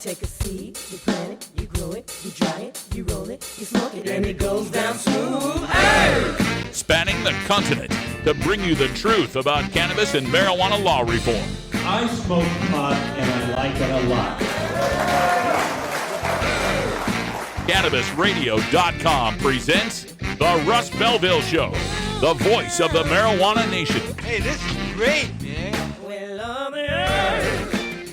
Take a seed, you plant it, you grow it, you dry it, you roll it, you smoke it, and it goes down smooth. Hey! Spanning the continent to bring you the truth about cannabis and marijuana law reform. I smoke pot and I like it a lot. CannabisRadio.com presents The Russ Belville Show, the voice of the marijuana nation. Hey, this is great, man.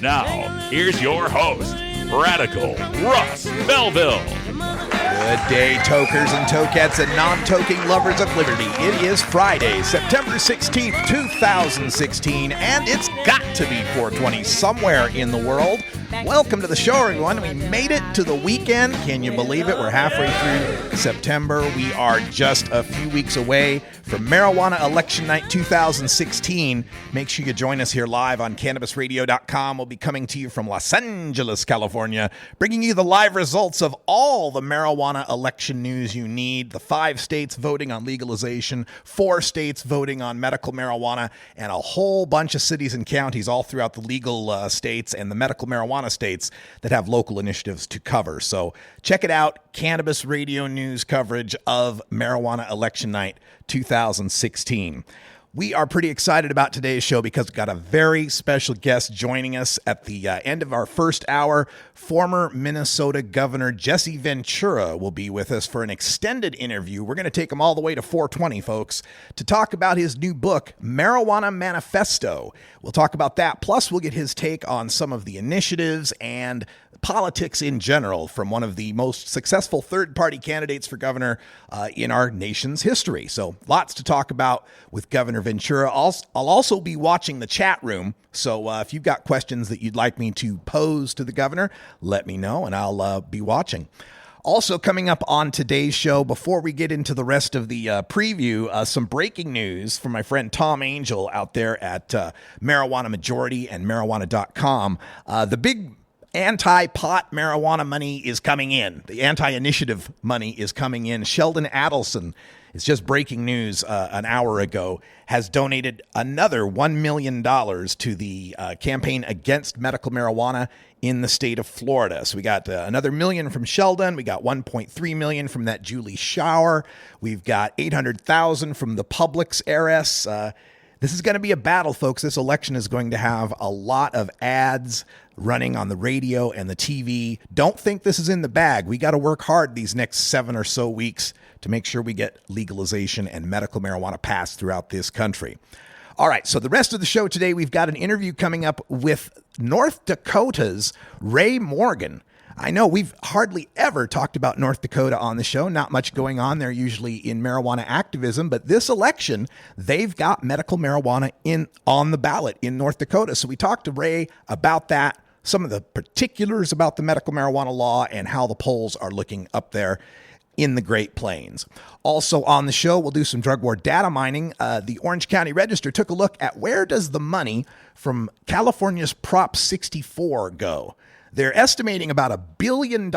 Now, here's your host, Radical Russ Belville. Good day, tokers and tokettes and non-toking lovers of liberty. It is Friday, September 16th, 2016, and it's got to be 420 somewhere in the world. Welcome to the show, everyone. We made it to the weekend. Can you believe it? We're halfway through September. We are just a few weeks away from Marijuana Election Night 2016. Make sure you join us here live on CannabisRadio.com. We'll be coming to you from Los Angeles, California, bringing you the live results of all the marijuana election news you need. The 5 states voting on legalization, 4 states voting on medical marijuana, and a whole bunch of cities and counties all throughout the legal states and the medical marijuana states that have local initiatives to cover. So check it out, Cannabis Radio News coverage of Marijuana Election Night 2016. We are pretty excited about today's show because we've got a very special guest joining us at the end of our first hour. Former Minnesota Governor Jesse Ventura will be with us for an extended interview. We're going to take him all the way to 420, folks, to talk about his new book, Marijuana Manifesto. We'll talk about that. Plus, we'll get his take on some of the initiatives and politics in general from one of the most successful third-party candidates for governor in our nation's history. So lots to talk about with Governor Ventura. I'll also be watching the chat room. So if you've got questions that you'd like me to pose to the governor, let me know and I'll be watching. Also coming up on today's show, before we get into the rest of the preview, some breaking news from my friend Tom Angel out there at Marijuana Majority and marijuana.com. The big anti-pot marijuana money is coming in. The anti-initiative money is coming in. Sheldon Adelson, it's just breaking news an hour ago, has donated another $1 million to the campaign against medical marijuana in the state of Florida. So we got another $1 million from Sheldon. We got $1.3 million from that Julie Shower. We've got $800,000 from the Publix heiress. This is going to be a battle, folks. This election is going to have a lot of ads running on the radio and the TV. Don't think this is in the bag. We got to work hard these next 7 or so weeks to make sure we get legalization and medical marijuana passed throughout this country. All right, so the rest of the show today, we've got an interview coming up with North Dakota's Ray Morgan. I know we've hardly ever talked about North Dakota on the show. Not much going on there usually in marijuana activism, but this election, they've got medical marijuana on the ballot in North Dakota. So we talked to Ray about that, some of the particulars about the medical marijuana law and how the polls are looking up there in the Great Plains. Also on the show, we'll do some drug war data mining. The Orange County Register took a look at where does the money from California's Prop 64 go. They're estimating about $1 billion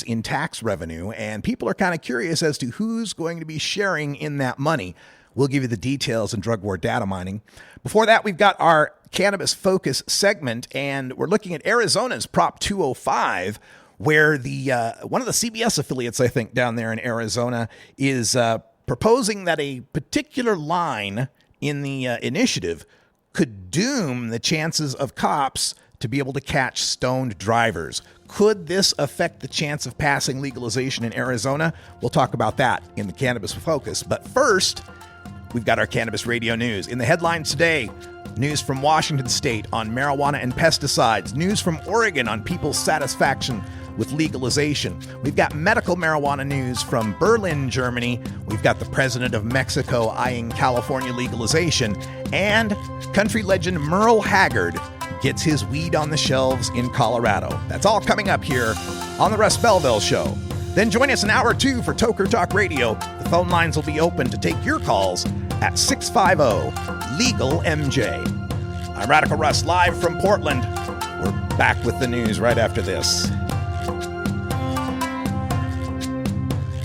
in tax revenue, and people are kind of curious as to who's going to be sharing in that money. We'll give you the details in drug war data mining. Before that, we've got our cannabis focus segment, and we're looking at Arizona's Prop 205, where the one of the CBS affiliates, I think, down there in Arizona is proposing that a particular line in the initiative could doom the chances of cops to be able to catch stoned drivers. Could this affect the chance of passing legalization in Arizona? We'll talk about that in the Cannabis Focus. But first, we've got our Cannabis Radio News. In the headlines today, news from Washington State on marijuana and pesticides, news from Oregon on people's satisfaction with legalization. We've got medical marijuana news from Berlin, Germany. We've got the president of Mexico eyeing California legalization. And country legend Merle Haggard gets his weed on the shelves in Colorado. That's all coming up here on the Russ Belville Show. Then join us an hour or two for Toker Talk Radio. The phone lines will be open to take your calls at 650-LEGAL-MJ. I'm Radical Russ, live from Portland. We're back with the news right after this.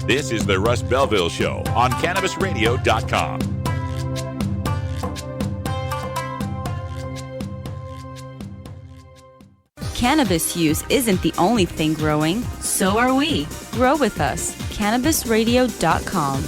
This is the Russ Belville Show on CannabisRadio.com. Cannabis use isn't the only thing growing. So are we. Grow with us. CannabisRadio.com.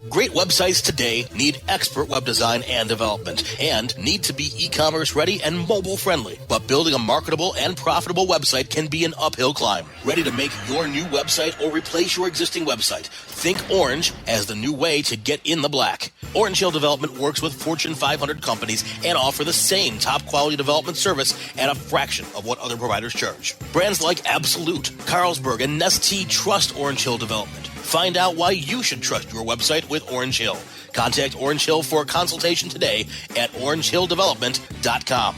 Great websites today need expert web design and development and need to be e-commerce ready and mobile friendly. But building a marketable and profitable website can be an uphill climb. Ready to make your new website or replace your existing website? Think Orange as the new way to get in the black. Orange Hill Development works with Fortune 500 companies and offer the same top quality development service at a fraction of what other providers charge. Brands like Absolute, Carlsberg, and Nestea trust Orange Hill Development. Find out why you should trust your website with Orange Hill. Contact Orange Hill for a consultation today at orangehilldevelopment.com.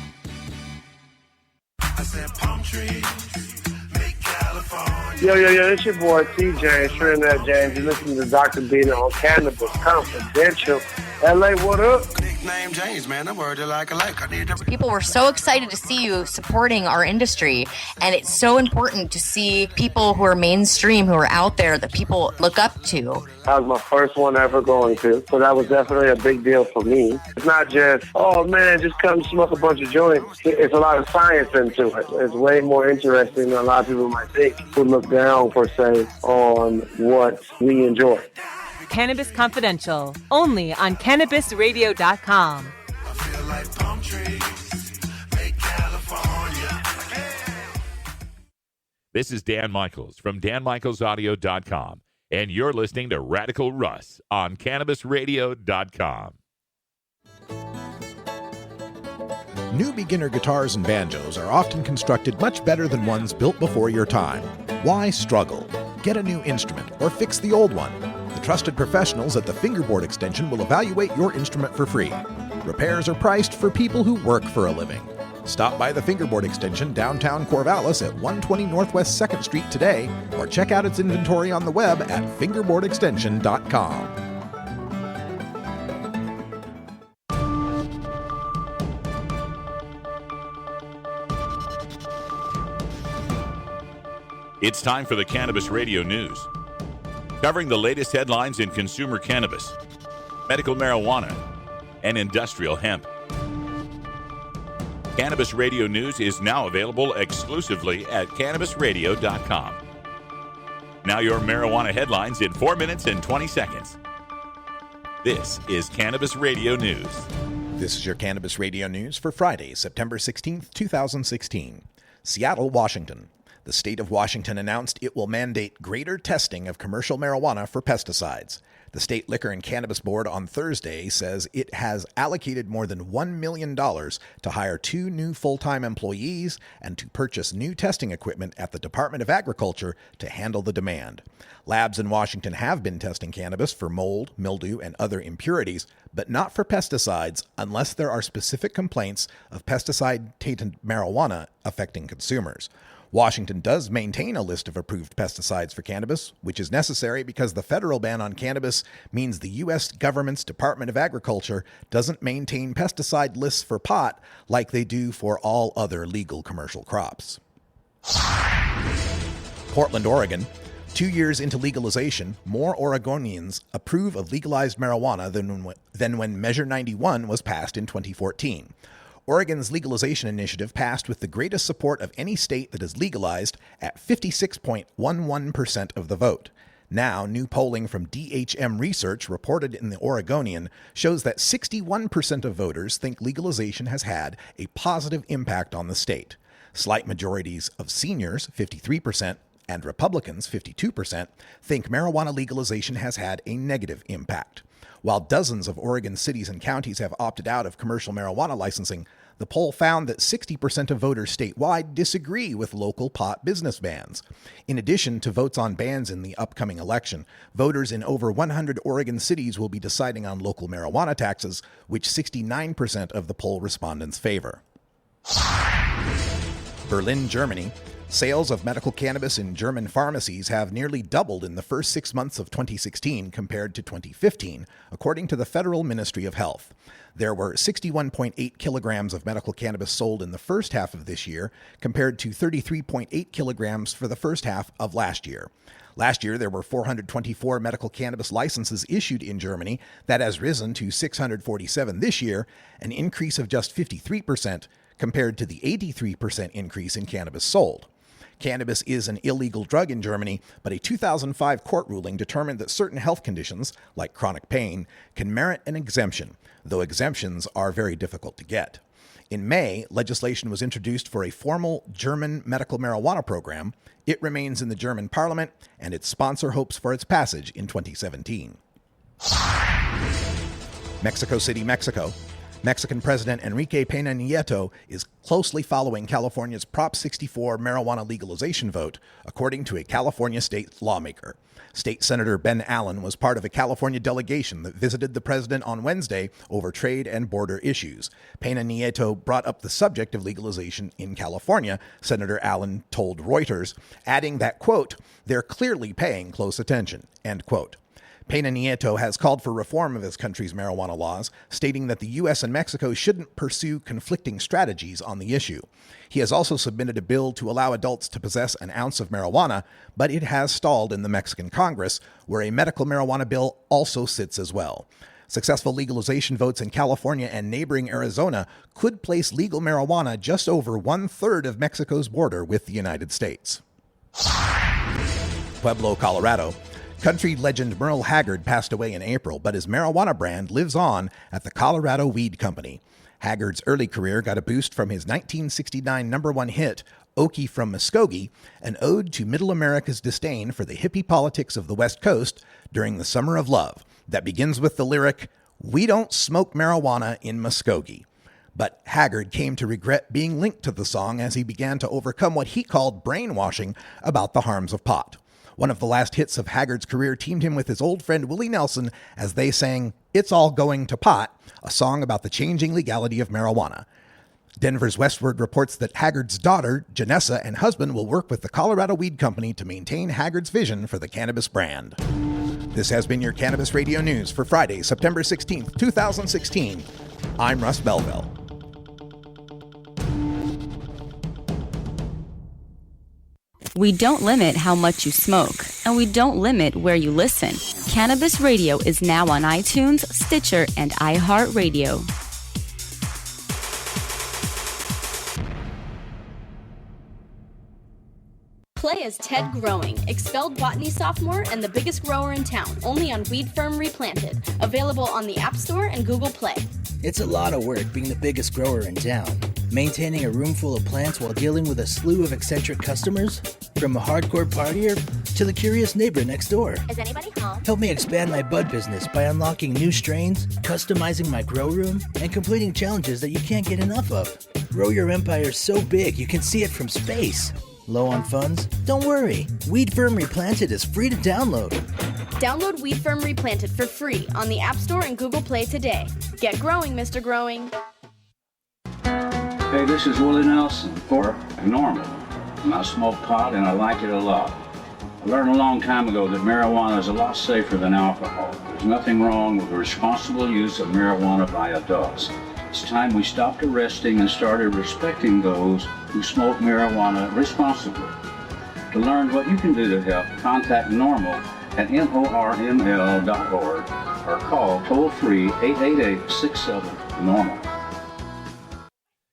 Yo, it's your boy TJ, Trinidad James. You're listening to Dr. Bina on Cannabis Confidential. LA, what up? Nickname James, man. I'm worried like a lake. I need to... People were so excited to see you supporting our industry, and it's so important to see people who are mainstream, who are out there, that people look up to. That was my first one ever going to, so that was definitely a big deal for me. It's not just, oh man, just come smoke a bunch of joints. It's a lot of science into it. It's way more interesting than a lot of people might think who look down, per se, on what we enjoy. Cannabis Confidential, only on CannabisRadio.com. I feel like palm trees make California. This is Dan Michaels from DanMichaelsAudio.com, and you're listening to Radical Russ on CannabisRadio.com. New beginner guitars and banjos are often constructed much better than ones built before your time. Why struggle? Get a new instrument or fix the old one. The trusted professionals at the Fingerboard Extension will evaluate your instrument for free. Repairs are priced for people who work for a living. Stop by the Fingerboard Extension downtown Corvallis at 120 Northwest 2nd Street today, or check out its inventory on the web at fingerboardextension.com. It's time for the Cannabis Radio News, covering the latest headlines in consumer cannabis, medical marijuana, and industrial hemp. Cannabis Radio News is now available exclusively at CannabisRadio.com. Now your marijuana headlines in 4 minutes and 20 seconds. This is Cannabis Radio News. This is your Cannabis Radio News for Friday, September 16th, 2016. Seattle, Washington. The state of Washington announced it will mandate greater testing of commercial marijuana for pesticides. The State Liquor and Cannabis Board on Thursday says it has allocated more than $1 million to hire 2 new full-time employees and to purchase new testing equipment at the Department of Agriculture to handle the demand. Labs in Washington have been testing cannabis for mold, mildew, and other impurities, but not for pesticides unless there are specific complaints of pesticide-tainted marijuana affecting consumers. Washington does maintain a list of approved pesticides for cannabis, which is necessary because the federal ban on cannabis means the U.S. government's Department of Agriculture doesn't maintain pesticide lists for pot like they do for all other legal commercial crops. Portland, Oregon. 2 years into legalization, more Oregonians approve of legalized marijuana than when Measure 91 was passed in 2014. Oregon's legalization initiative passed with the greatest support of any state that is legalized at 56.11% of the vote. Now, new polling from DHM Research reported in the Oregonian shows that 61% of voters think legalization has had a positive impact on the state. Slight majorities of seniors, 53%, and Republicans, 52%, think marijuana legalization has had a negative impact. While dozens of Oregon cities and counties have opted out of commercial marijuana licensing, the poll found that 60% of voters statewide disagree with local pot business bans. In addition to votes on bans in the upcoming election, voters in over 100 Oregon cities will be deciding on local marijuana taxes, which 69% of the poll respondents favor. Berlin, Germany. Sales of medical cannabis in German pharmacies have nearly doubled in the first 6 months of 2016 compared to 2015, according to the Federal Ministry of Health. There were 61.8 kilograms of medical cannabis sold in the first half of this year, compared to 33.8 kilograms for the first half of last year. Last year, there were 424 medical cannabis licenses issued in Germany. That has risen to 647 this year, an increase of just 53% compared to the 83% increase in cannabis sold. Cannabis is an illegal drug in Germany, but a 2005 court ruling determined that certain health conditions, like chronic pain, can merit an exemption, though exemptions are very difficult to get. In May, legislation was introduced for a formal German medical marijuana program. It remains in the German parliament, and its sponsor hopes for its passage in 2017. Mexico City, Mexico. Mexican President Enrique Peña Nieto is closely following California's Prop 64 marijuana legalization vote, according to a California state lawmaker. State Senator Ben Allen was part of a California delegation that visited the president on Wednesday over trade and border issues. Peña Nieto brought up the subject of legalization in California, Senator Allen told Reuters, adding that, quote, "They're clearly paying close attention," end quote. Peña Nieto has called for reform of his country's marijuana laws, stating that the U.S. and Mexico shouldn't pursue conflicting strategies on the issue. He has also submitted a bill to allow adults to possess an ounce of marijuana, but it has stalled in the Mexican Congress, where a medical marijuana bill also sits as well. Successful legalization votes in California and neighboring Arizona could place legal marijuana just over 1/3 of Mexico's border with the United States. Pueblo, Colorado. Country legend Merle Haggard passed away in April, but his marijuana brand lives on at the Colorado Weed Company. Haggard's early career got a boost from his 1969 #1 hit, Okie from Muskogee, an ode to Middle America's disdain for the hippie politics of the West Coast during the Summer of Love, that begins with the lyric, "We don't smoke marijuana in Muskogee." But Haggard came to regret being linked to the song as he began to overcome what he called brainwashing about the harms of pot. One of the last hits of Haggard's career teamed him with his old friend Willie Nelson as they sang "It's All Going to Pot," a song about the changing legality of marijuana. Denver's Westward reports that Haggard's daughter, Janessa, and husband will work with the Colorado Weed Company to maintain Haggard's vision for the cannabis brand. This has been your Cannabis Radio News for Friday, September 16th, 2016. I'm Russ Belville. We don't limit how much you smoke, and we don't limit where you listen. Cannabis Radio is now on iTunes, Stitcher, and iHeartRadio. Play as Ted Growing, expelled botany sophomore and the biggest grower in town, only on Weed Firm Replanted. Available on the App Store and Google Play. It's a lot of work being the biggest grower in town. Maintaining a room full of plants while dealing with a slew of eccentric customers? From a hardcore partier to the curious neighbor next door. Is anybody home? Help me expand my bud business by unlocking new strains, customizing my grow room, and completing challenges that you can't get enough of. Grow your empire so big you can see it from space. Low on funds? Don't worry. Weed Firm Replanted is free to download. Download Weed Firm Replanted for free on the App Store and Google Play today. Get growing, Mr. Growing. Hey, this is Willie Nelson for Normal. And I smoke pot and I like it a lot. I learned a long time ago that marijuana is a lot safer than alcohol. There's nothing wrong with the responsible use of marijuana by adults. It's time we stopped arresting and started respecting those who smoke marijuana responsibly. To learn what you can do to help, contact Normal at norml.org or call toll-free 888-67-NORMAL.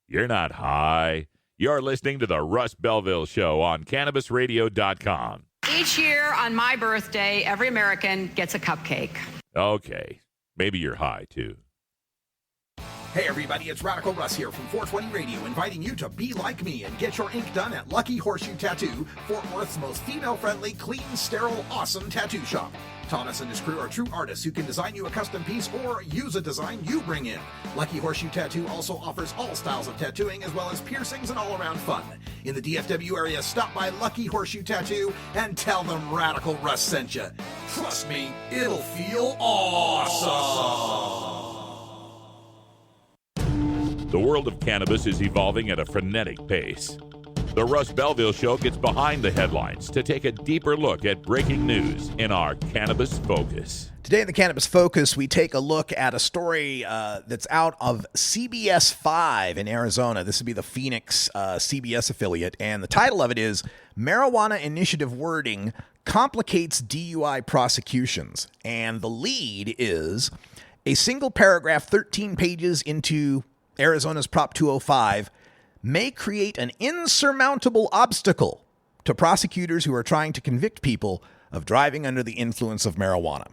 You're not high. You're listening to the Russ Belville Show on CannabisRadio.com. Each year on my birthday, every American gets a cupcake. Okay. Maybe you're high, too. Hey everybody, it's Radical Russ here from 420 Radio, inviting you to be like me and get your ink done at Lucky Horseshoe Tattoo, Fort Worth's most female-friendly, clean, sterile, awesome tattoo shop. Thomas and his crew are true artists who can design you a custom piece or use a design you bring in. Lucky Horseshoe Tattoo also offers all styles of tattooing as well as piercings and all-around fun. In the DFW area, stop by Lucky Horseshoe Tattoo and tell them Radical Russ sent you. Trust me, it'll feel awesome. The world of cannabis is evolving at a frenetic pace. The Russ Belville Show gets behind the headlines to take a deeper look at breaking news in our Cannabis Focus. Today in the Cannabis Focus, we take a look at a story that's out of CBS 5 in Arizona. This would be the Phoenix CBS affiliate, and the title of it is Marijuana Initiative Wording Complicates DUI Prosecutions. And the lead is a single paragraph 13 pages into Arizona's Prop 205 may create an insurmountable obstacle to prosecutors who are trying to convict people of driving under the influence of marijuana.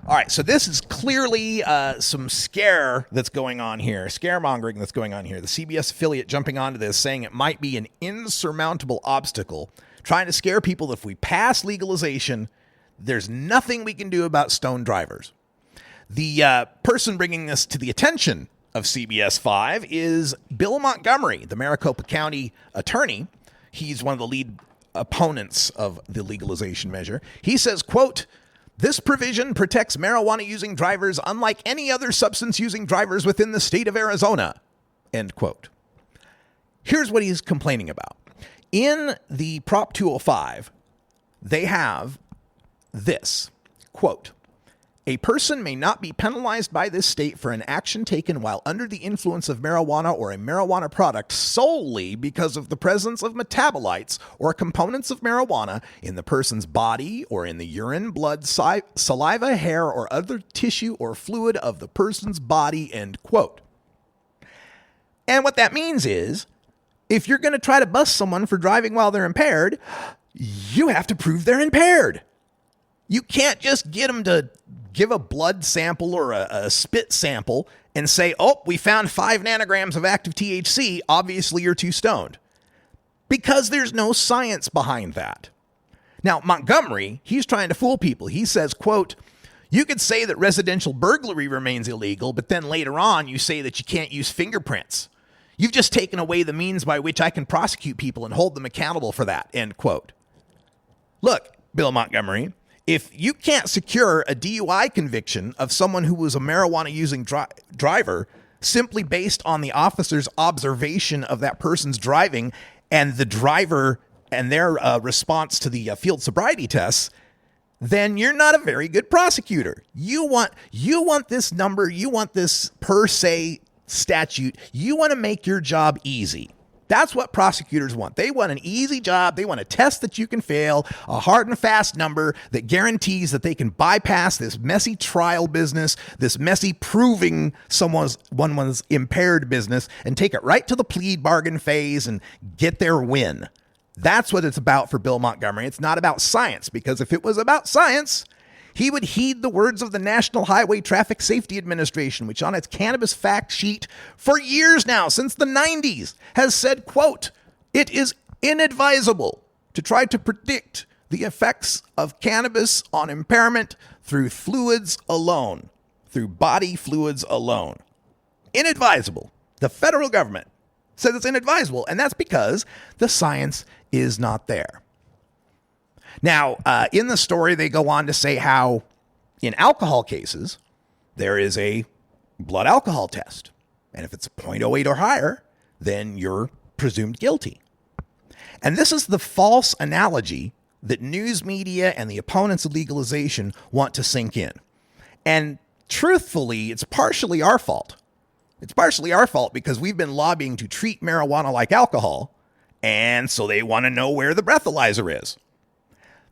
All right, so this is clearly some scare that's going on here, scaremongering that's going on here. The CBS affiliate jumping onto this, saying it might be an insurmountable obstacle, trying to scare people that if we pass legalization, there's nothing we can do about stoned drivers. The person bringing this to the attention of CBS 5 is Bill Montgomery, the Maricopa County attorney. He's one of the lead opponents of the legalization measure. He says, quote, "This provision protects marijuana-using drivers unlike any other substance-using drivers within the state of Arizona," end quote. Here's what he's complaining about. In the Prop 205, they have this, quote, "A person may not be penalized by this state for an action taken while under the influence of marijuana or a marijuana product solely because of the presence of metabolites or components of marijuana in the person's body or in the urine, blood, saliva, hair, or other tissue or fluid of the person's body," end quote. And what that means is, if you're going to try to bust someone for driving while they're impaired, you have to prove they're impaired. You can't just get them to give a blood sample or a spit sample and say, "Oh, we found 5 nanograms of active THC. Obviously, you're too stoned." Because there's no science behind that. Now, Montgomery, he's trying to fool people. He says, quote, "You could say that residential burglary remains illegal, but then later on you say that you can't use fingerprints. You've just taken away the means by which I can prosecute people and hold them accountable for that," end quote. Look, Bill Montgomery, if you can't secure a DUI conviction of someone who was a marijuana-using driver simply based on the officer's observation of that person's driving and the driver and their response to the field sobriety tests, then you're not a very good prosecutor. You want this number, you want this per se statute, you want to make your job easy. That's what prosecutors want. They want an easy job. They want a test that you can fail, a hard and fast number that guarantees that they can bypass this messy trial business, this messy proving someone's impaired business, and take it right to the plea bargain phase and get their win. That's what it's about for Bill Montgomery. It's not about science, because if it was about science, he would heed the words of the National Highway Traffic Safety Administration, which on its cannabis fact sheet for years now, since the 90s, has said, quote, "It is inadvisable to try to predict the effects of cannabis on impairment through fluids alone, through body fluids alone." Inadvisable. The federal government says it's inadvisable, and that's because the science is not there. Now, in the story, they go on to say how in alcohol cases, there is a blood alcohol test. And if it's 0.08 or higher, then you're presumed guilty. And this is the false analogy that news media and the opponents of legalization want to sink in. And truthfully, it's partially our fault. It's partially our fault because we've been lobbying to treat marijuana like alcohol, and so they want to know where the breathalyzer is.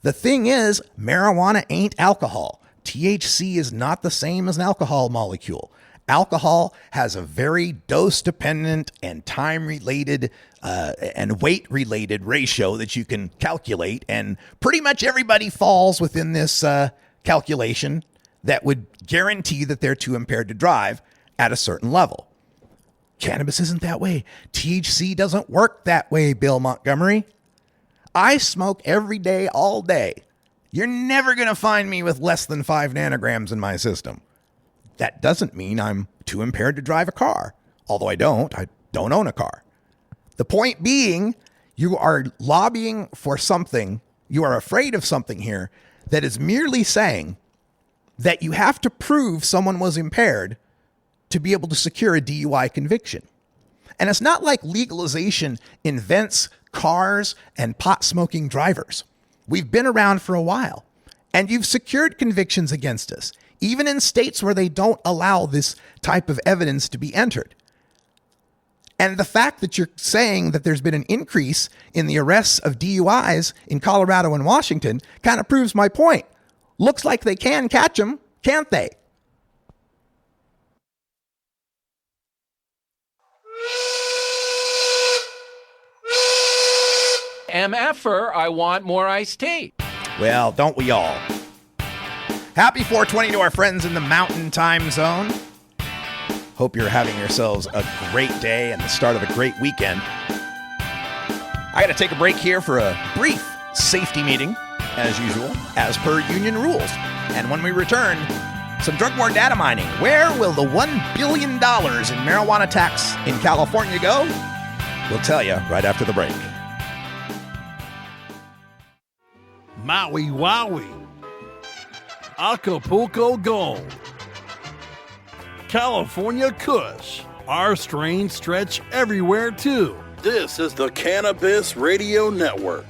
The thing is, marijuana ain't alcohol. THC is not the same as an alcohol molecule. Alcohol has a very dose-dependent and time-related and weight-related ratio that you can calculate, and pretty much everybody falls within this calculation that would guarantee that they're too impaired to drive at a certain level. Cannabis isn't that way. THC doesn't work that way, Bill Montgomery. I smoke every day, all day. You're never going to find me with less than 5 nanograms in my system. That doesn't mean I'm too impaired to drive a car, although I don't own a car. The point being, you are lobbying for something, you are afraid of something here that is merely saying that you have to prove someone was impaired to be able to secure a DUI conviction. And it's not like legalization invents cars and pot-smoking drivers. We've been around for a while, and you've secured convictions against us, even in states where they don't allow this type of evidence to be entered. And the fact that you're saying that there's been an increase in the arrests of DUIs in Colorado and Washington kind of proves my point. Looks like they can catch them, can't they? MFer, I want more iced tea. Well, don't we all? Happy 420 to our friends in the Mountain Time Zone. Hope you're having yourselves a great day and the start of a great weekend. I got to take a break here for a brief safety meeting, as usual, as per union rules. And when we return, some drug war data mining. Where will the $1 billion in marijuana tax in California go? We'll tell you right after the break. Maui Wowie. Acapulco Gold. California Kush. Our strains stretch everywhere, too. This is the Cannabis Radio Network.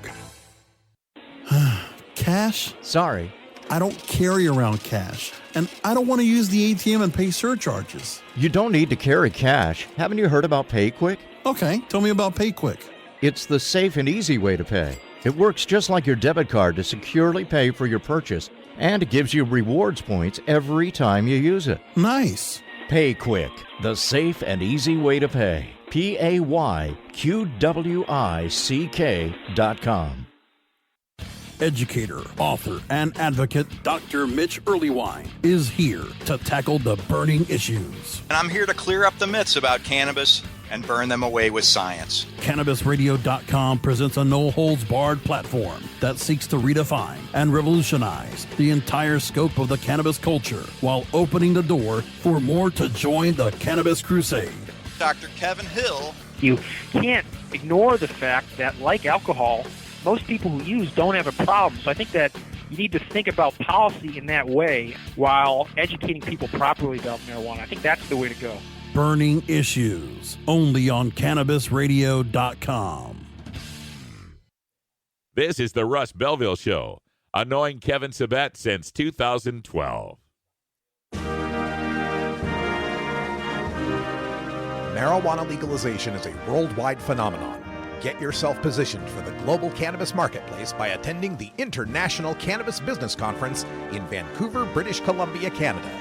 Cash? Sorry. I don't carry around cash, and I don't want to use the ATM and pay surcharges. You don't need to carry cash. Haven't you heard about PayQuick? Okay, tell me about PayQuick. It's the safe and easy way to pay. It works just like your debit card to securely pay for your purchase, and it gives you rewards points every time you use it. Nice. PayQuick, the safe and easy way to pay. PayQuick.com. Educator, author, and advocate Dr. Mitch Earlywine is here to tackle the burning issues. And I'm here to clear up the myths about cannabis and burn them away with science. CannabisRadio.com presents a no-holds-barred platform that seeks to redefine and revolutionize the entire scope of the cannabis culture while opening the door for more to join the Cannabis Crusade. Dr. Kevin Hill. You can't ignore the fact that, like alcohol, most people who use don't have a problem. So I think that you need to think about policy in that way while educating people properly about marijuana. I think that's the way to go. Burning Issues, only on CannabisRadio.com. This is the Russ Belville Show, annoying Kevin Sabet since 2012. Marijuana legalization is a worldwide phenomenon. Get yourself positioned for the global cannabis marketplace by attending the International Cannabis Business Conference in Vancouver, British Columbia, Canada.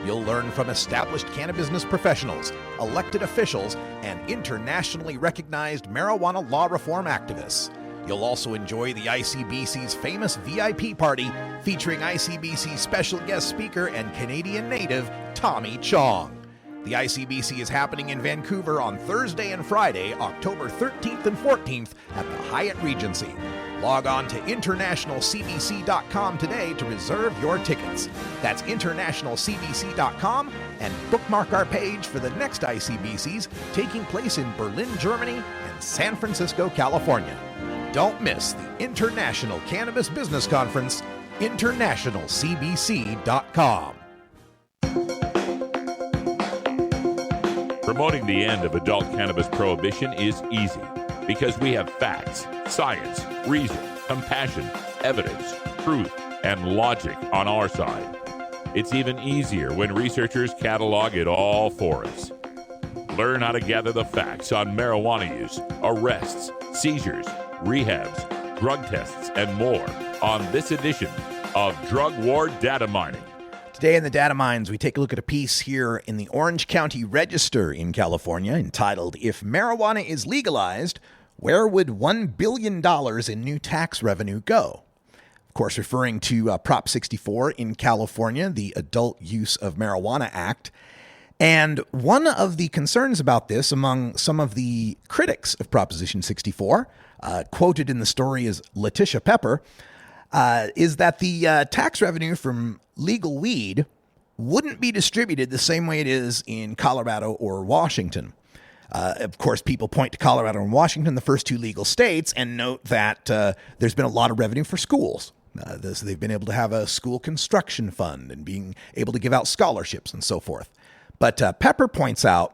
You'll learn from established cannabis professionals, elected officials, and internationally recognized marijuana law reform activists. You'll also enjoy the ICBC's famous VIP party featuring ICBC special guest speaker and Canadian native Tommy Chong. The ICBC is happening in Vancouver on Thursday and Friday, October 13th and 14th at the Hyatt Regency. Log on to internationalcbc.com today to reserve your tickets. That's internationalcbc.com and bookmark our page for the next ICBCs taking place in Berlin, Germany and San Francisco, California. Don't miss the International Cannabis Business Conference, internationalcbc.com. Promoting the end of adult cannabis prohibition is easy because we have facts, science, reason, compassion, evidence, truth, and logic on our side. It's even easier when researchers catalog it all for us. Learn how to gather the facts on marijuana use, arrests, seizures, rehabs, drug tests, and more on this edition of Drug War Data Mining. Today in the Data Mines, we take a look at a piece here in the Orange County Register in California entitled, "If Marijuana is Legalized, Where Would $1 billion in New Tax Revenue Go?" Of course, referring to Prop 64 in California, the Adult Use of Marijuana Act. And one of the concerns about this among some of the critics of Proposition 64, quoted in the story as Letitia Pepper, is that the tax revenue from legal weed wouldn't be distributed the same way it is in Colorado or Washington. Of course, people point to Colorado and Washington, the first two legal states, and note that there's been a lot of revenue for schools. They've been able to have a school construction fund and being able to give out scholarships and so forth. But Pepper points out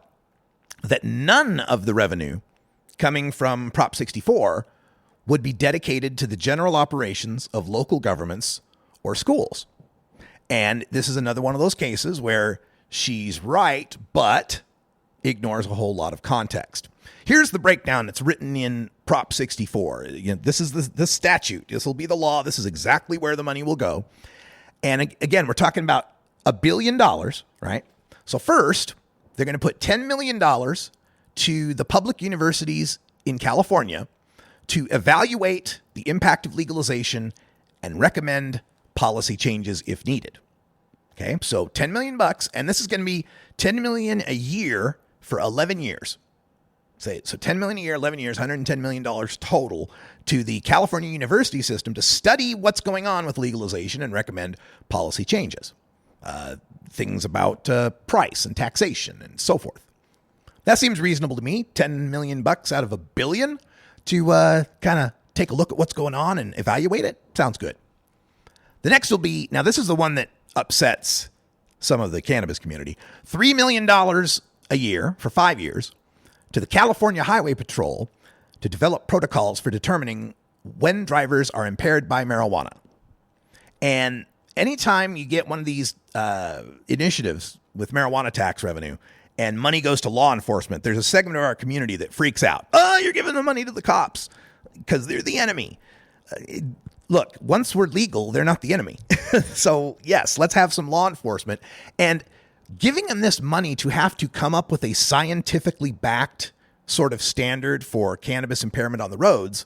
that none of the revenue coming from Prop 64 would be dedicated to the general operations of local governments or schools. And this is another one of those cases where she's right, but ignores a whole lot of context. Here's the breakdown that's written in Prop 64. This is the statute. This will be the law. This is exactly where the money will go. And again, we're talking about $1 billion, right? So first, they're going to put $10 million to the public universities in California to evaluate the impact of legalization and recommend policy changes if needed. Okay, so $10 million, and this is going to be $10 million a year for 11 years. So $10 million a year, 11 years, $110 million total to the California university system to study what's going on with legalization and recommend policy changes. Things about price and taxation and so forth. That seems reasonable to me. $10 million out of $1 billion to kind of take a look at what's going on and evaluate it. Sounds good. The next will be, now this is the one that upsets some of the cannabis community, $3 million a year for 5 years to the California Highway Patrol to develop protocols for determining when drivers are impaired by marijuana. And anytime you get one of these initiatives with marijuana tax revenue and money goes to law enforcement, there's a segment of our community that freaks out. Oh, you're giving the money to the cops because they're the enemy. Look, once we're legal, they're not the enemy. So yes, let's have some law enforcement. And giving them this money to have to come up with a scientifically backed sort of standard for cannabis impairment on the roads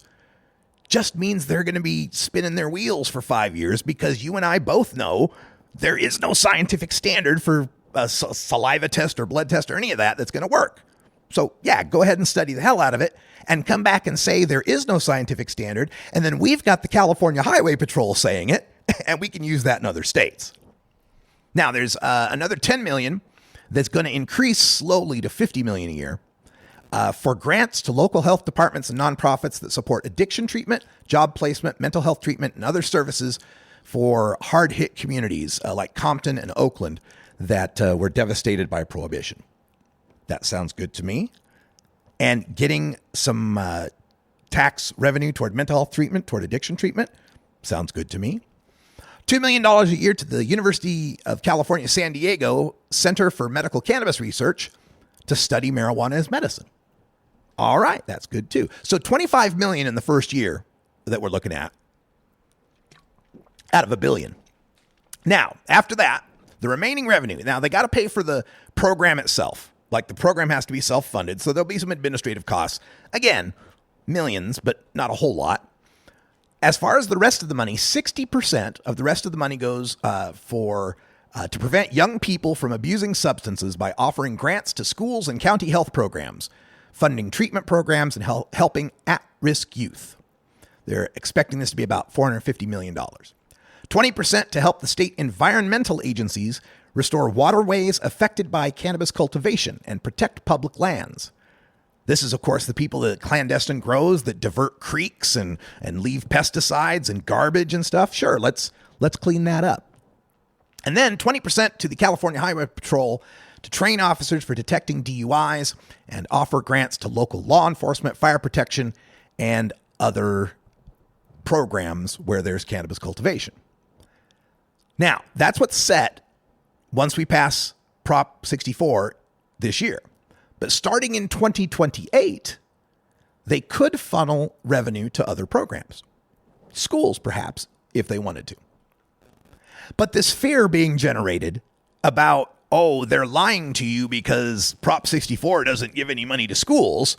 just means they're going to be spinning their wheels for 5 years, because you and I both know there is no scientific standard for a saliva test or blood test or any of that that's going to work. So yeah, go ahead and study the hell out of it and come back and say there is no scientific standard. And then we've got the California Highway Patrol saying it, and we can use that in other states. Now, there's another $10 million that's going to increase slowly to $50 million a year for grants to local health departments and nonprofits that support addiction treatment, job placement, mental health treatment, and other services for hard-hit communities like Compton and Oakland that were devastated by prohibition. That sounds good to me. And getting some tax revenue toward mental health treatment, toward addiction treatment, sounds good to me. $2 million a year to the University of California, San Diego Center for Medical Cannabis Research to study marijuana as medicine. All right, that's good too. So $25 million in the first year that we're looking at out of $1 billion. Now, after that, the remaining revenue. Now, they got to pay for the program itself. Like, the program has to be self-funded, so there'll be some administrative costs. Again, millions, but not a whole lot. As far as the rest of the money, 60% of the rest of the money goes to prevent young people from abusing substances by offering grants to schools and county health programs, funding treatment programs, and helping at-risk youth. They're expecting this to be about $450 million. 20% to help the state environmental agencies restore waterways affected by cannabis cultivation and protect public lands. This is, of course, the people that clandestine grows that divert creeks and leave pesticides and garbage and stuff. Sure, let's clean that up. And then 20% to the California Highway Patrol to train officers for detecting DUIs and offer grants to local law enforcement, fire protection, and other programs where there's cannabis cultivation. Now, that's what's set once we pass Prop 64 this year. But starting in 2028, they could funnel revenue to other programs. Schools, perhaps, if they wanted to. But this fear being generated about, oh, they're lying to you because Prop 64 doesn't give any money to schools,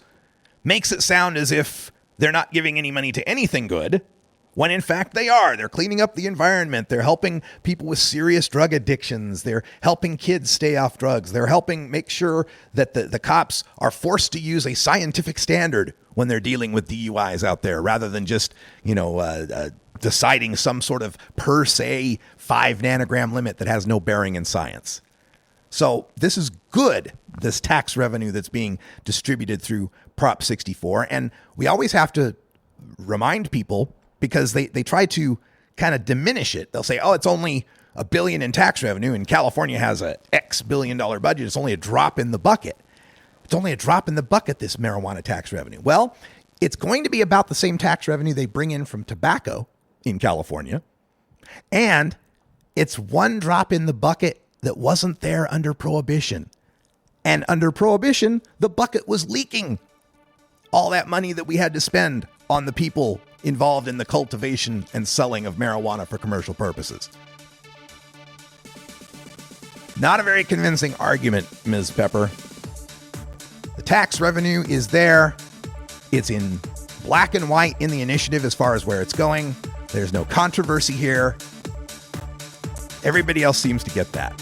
makes it sound as if they're not giving any money to anything good, when in fact they are. They're cleaning up the environment. They're helping people with serious drug addictions. They're helping kids stay off drugs. They're helping make sure that the cops are forced to use a scientific standard when they're dealing with DUIs out there, rather than just, deciding some sort of per se 5 nanogram limit that has no bearing in science. So this is good, this tax revenue that's being distributed through Prop 64. And we always have to remind people, because they try to kind of diminish it. They'll say, oh, it's only $1 billion in tax revenue, and California has a X billion-dollar budget. It's only a drop in the bucket. It's only a drop in the bucket, this marijuana tax revenue. Well, it's going to be about the same tax revenue they bring in from tobacco in California. And it's one drop in the bucket that wasn't there under Prohibition. And under Prohibition, the bucket was leaking all that money that we had to spend on the people involved in the cultivation and selling of marijuana for commercial purposes. Not a very convincing argument, Ms. Pepper. The tax revenue is there. It's in black and white in the initiative as far as where it's going. There's no controversy here. Everybody else seems to get that.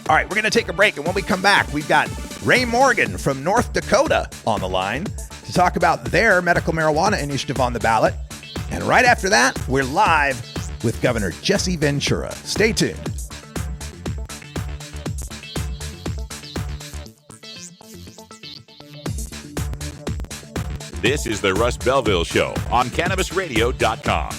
All right, we're going to take a break, and when we come back, we've got Ray Morgan from North Dakota on the line to talk about their medical marijuana initiative on the ballot. And right after that, we're live with Governor Jesse Ventura. Stay tuned. This is the Russ Belville Show on CannabisRadio.com.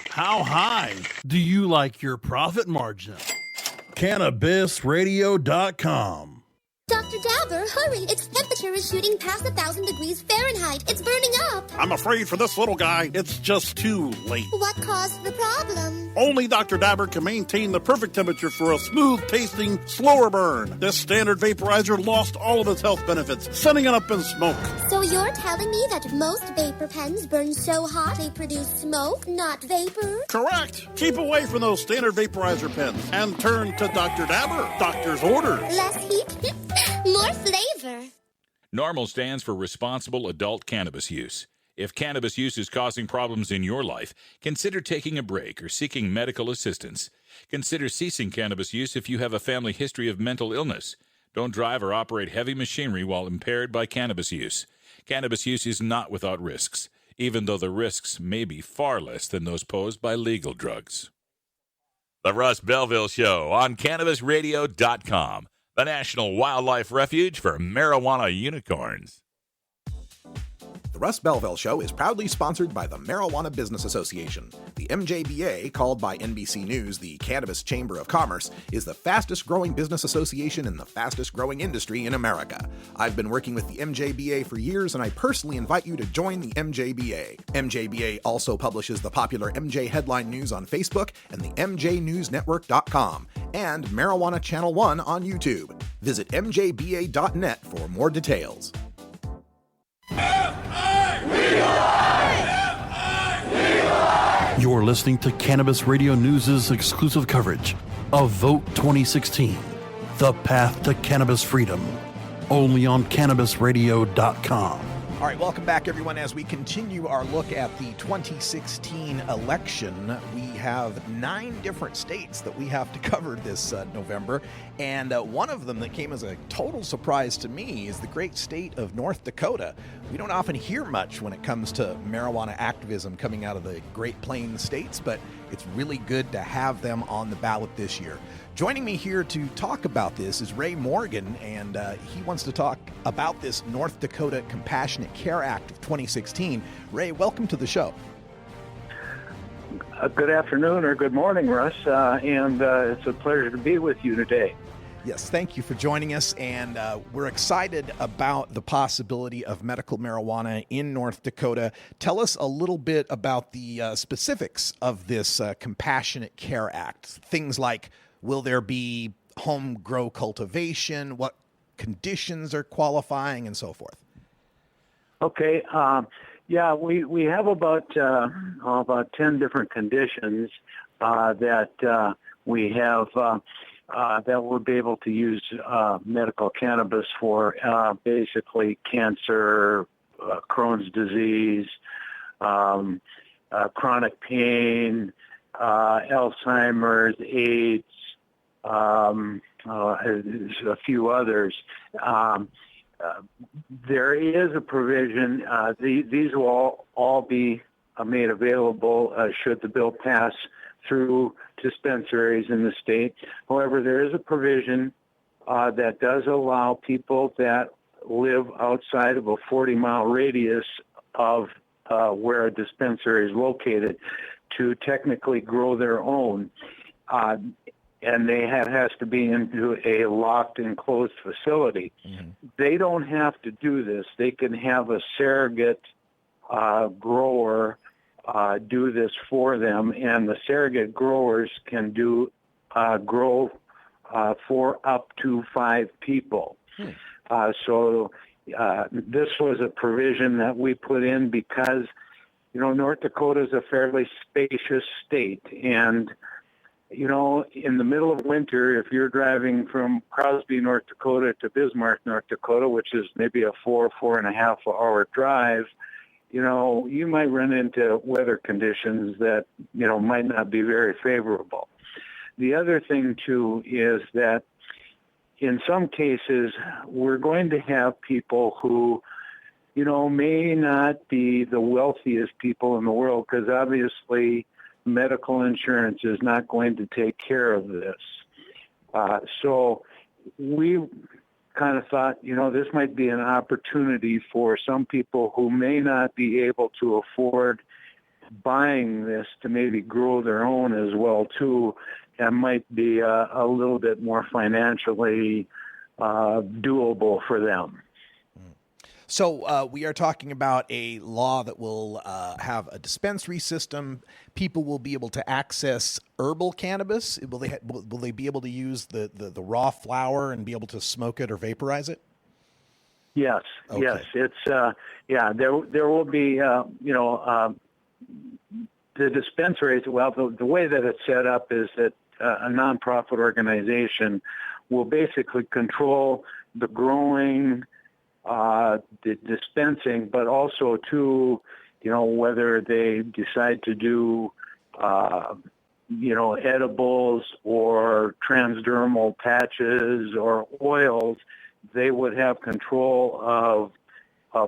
How high do you like your profit margin? CannabisRadio.com. Dr. Dabber, hurry! Its temperature is shooting past 1,000 degrees Fahrenheit. It's burning up. I'm afraid for this little guy, it's just too late. What caused the problem? Only Dr. Dabber can maintain the perfect temperature for a smooth-tasting, slower burn. This standard vaporizer lost all of its health benefits, sending it up in smoke. So you're telling me that most vapor pens burn so hot they produce smoke, not vapor? Correct. Keep away from those standard vaporizer pens and turn to Dr. Dabber. Doctor's orders. Less heat, more flavor. NORMAL stands for Responsible Adult Cannabis Use. If cannabis use is causing problems in your life, consider taking a break or seeking medical assistance. Consider ceasing cannabis use if you have a family history of mental illness. Don't drive or operate heavy machinery while impaired by cannabis use. Cannabis use is not without risks, even though the risks may be far less than those posed by legal drugs. The Russ Belville Show on CannabisRadio.com, the National Wildlife Refuge for Marijuana Unicorns. The Russ Belville Show is proudly sponsored by the Marijuana Business Association. The MJBA, called by NBC News the Cannabis Chamber of Commerce, is the fastest growing business association in the fastest growing industry in America. I've been working with the MJBA for years, and I personally invite you to join the MJBA. MJBA also publishes the popular MJ Headline News on Facebook and the MJNewsNetwork.com and Marijuana Channel 1 on YouTube. Visit mjba.net for more details. You're listening to Cannabis Radio News' exclusive coverage of Vote 2016, The Path to Cannabis Freedom, only on CannabisRadio.com. All right, welcome back, everyone. As we continue our look at the 2016 election, we have 9 different states that we have to cover this November. And one of them that came as a total surprise to me is the great state of North Dakota. We don't often hear much when it comes to marijuana activism coming out of the Great Plains states, but it's really good to have them on the ballot this year. Joining me here to talk about this is Ray Morgan, and he wants to talk about this North Dakota Compassionate Care Act of 2016. Ray, welcome to the show. Good afternoon or good morning, Russ, and it's a pleasure to be with you today. Yes, thank you for joining us, and we're excited about the possibility of medical marijuana in North Dakota. Tell us a little bit about the specifics of this Compassionate Care Act. Things like, will there be home grow cultivation? What conditions are qualifying, and so forth? Okay. Yeah, we have about 10 different conditions that we have that we'll be able to use medical cannabis for. Basically, cancer, Crohn's disease, chronic pain, Alzheimer's, AIDS. A few others. There is a provision. These will all be made available should the bill pass through dispensaries in the state. However, there is a provision that does allow people that live outside of a 40-mile radius of where a dispensary is located to technically grow their own. And they has to be into a locked, enclosed facility. Mm-hmm. They don't have to do this. They can have a surrogate grower do this for them, and the surrogate growers can grow for up to 5 people. So this was a provision that we put in because, North Dakota is a fairly spacious state, and in the middle of winter, if you're driving from Crosby, North Dakota to Bismarck, North Dakota, which is maybe a 4.5 hour drive, you might run into weather conditions that, might not be very favorable. The other thing, too, is that in some cases, we're going to have people who, may not be the wealthiest people in the world, because obviously medical insurance is not going to take care of this. So we kind of thought, this might be an opportunity for some people who may not be able to afford buying this to maybe grow their own as well, too, and might be a little bit more financially doable for them. So we are talking about a law that will have a dispensary system. People will be able to access herbal cannabis. Will they be able to use the raw flower and be able to smoke it or vaporize it? Yes, Okay. yes. It's there will be the dispensaries. Well, the way that it's set up is that a nonprofit organization will basically control the growing, the dispensing, but also to, whether they decide to do, edibles or transdermal patches or oils, they would have control of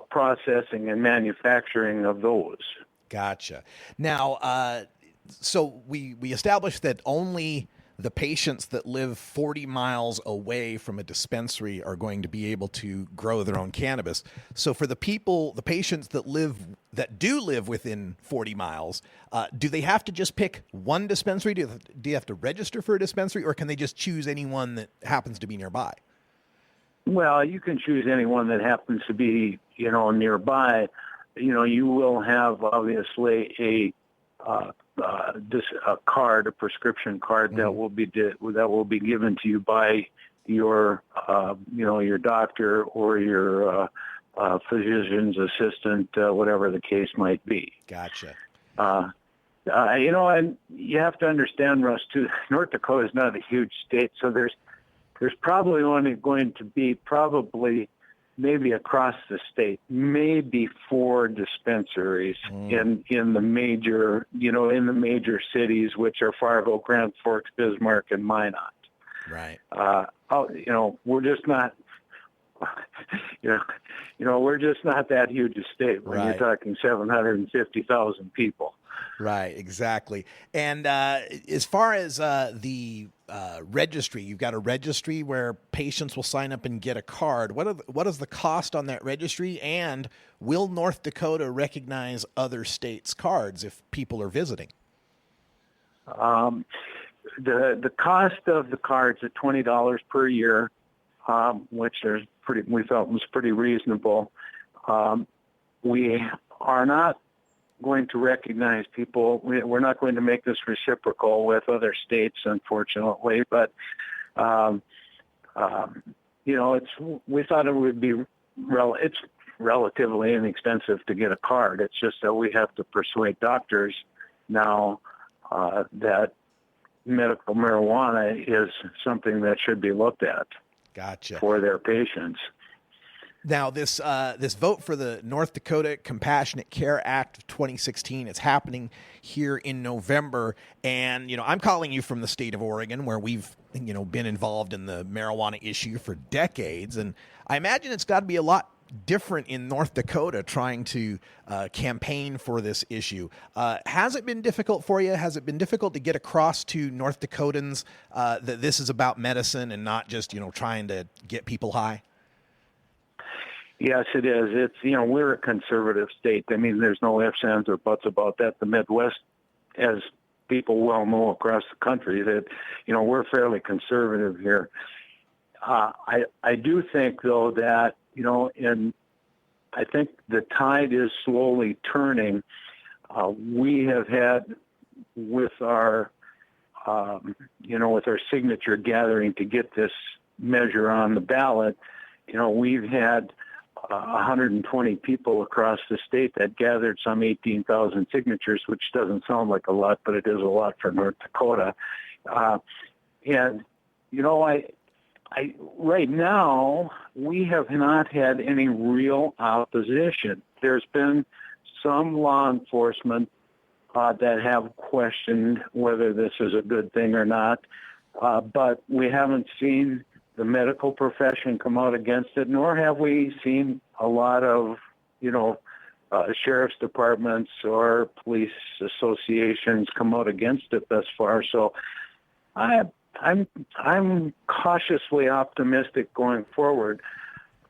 processing and manufacturing of those. Gotcha. Now, so we established that only the patients that live 40 miles away from a dispensary are going to be able to grow their own cannabis. So for the patients that do live within 40 miles, do they have to just pick one dispensary? Do you have to register for a dispensary, or can they just choose anyone that happens to be nearby? Well, you can choose anyone that happens to be, nearby. You will have obviously a card, a prescription card that will be given to you by your your doctor or your physician's assistant, whatever the case might be. Gotcha. And you have to understand, Russ, too, North Dakota is not a huge state, so there's probably only going to be maybe across the state, maybe 4 dispensaries in the major, in the major cities, which are Fargo, Grand Forks, Bismarck, and Minot. Right. We're just not, we're just not that huge a state when you're talking 750,000 people. Right, exactly. And as far as the registry, you've got a registry where patients will sign up and get a card. What is the cost on that registry? And will North Dakota recognize other states' cards if people are visiting? The cost of the cards is $20 per year, which we felt was pretty reasonable. We are not going to recognize people. We're not going to make this reciprocal with other states, unfortunately. But we thought it would be it's relatively inexpensive to get a card. It's just that we have to persuade doctors now that medical marijuana is something that should be looked at. Gotcha. For their patients. Now, this vote for the North Dakota Compassionate Care Act of 2016, it's happening here in November. And, I'm calling you from the state of Oregon, where we've, been involved in the marijuana issue for decades. And I imagine it's got to be a lot different in North Dakota trying to campaign for this issue. Has it been difficult for you? Has it been difficult to get across to North Dakotans that this is about medicine and not just, trying to get people high? Yes, it is. It's, we're a conservative state. I mean, there's no ifs, ands, or buts about that. The Midwest, as people well know across the country, that, we're fairly conservative here. I do think, though, that, I think the tide is slowly turning. We have had with our signature gathering to get this measure on the ballot, we've had 120 people across the state that gathered some 18,000 signatures, which doesn't sound like a lot, but it is a lot for North Dakota. And, I right now, we have not had any real opposition. There's been some law enforcement that have questioned whether this is a good thing or not, but we haven't seen the medical profession come out against it, nor have we seen a lot of, sheriff's departments or police associations come out against it thus far. So I'm cautiously optimistic going forward.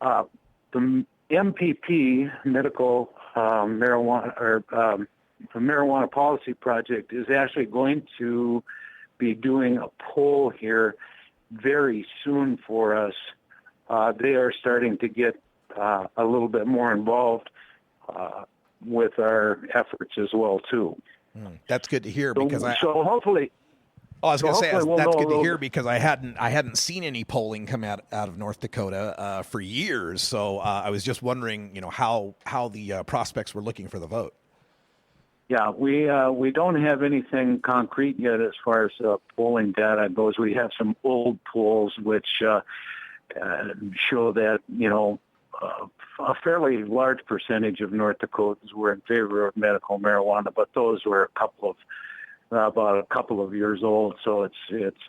The MPP, medical marijuana, or the Marijuana Policy Project, is actually going to be doing a poll here very soon for us. They are starting to get a little bit more involved with our efforts as well too. That's good to hear, because so hopefully. Oh, I was going to say that's good to hear, because I hadn't seen any polling come out of North Dakota for years. So I was just wondering, how the prospects were looking for the vote. Yeah, we don't have anything concrete yet as far as polling data goes. We have some old polls which show that a fairly large percentage of North Dakotans were in favor of medical marijuana, but those were about a couple of years old. So it's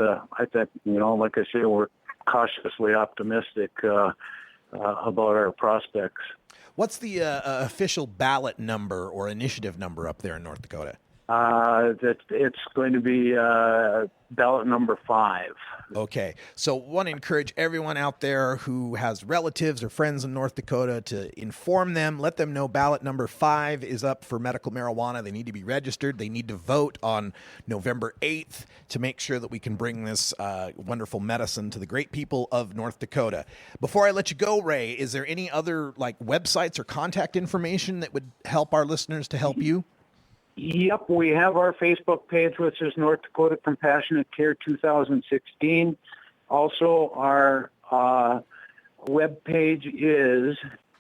I think, like I say, we're cautiously optimistic about our prospects. What's the official ballot number or initiative number up there in North Dakota? It's going to be ballot number 5. Okay. So want to encourage everyone out there who has relatives or friends in North Dakota to inform them, let them know ballot number 5 is up for medical marijuana. They need to be registered. They need to vote on November 8th to make sure that we can bring this wonderful medicine to the great people of North Dakota. Before I let you go, Ray, is there any other websites or contact information that would help our listeners to help you? Yep, we have our Facebook page, which is North Dakota Compassionate Care 2016. Also, our web page is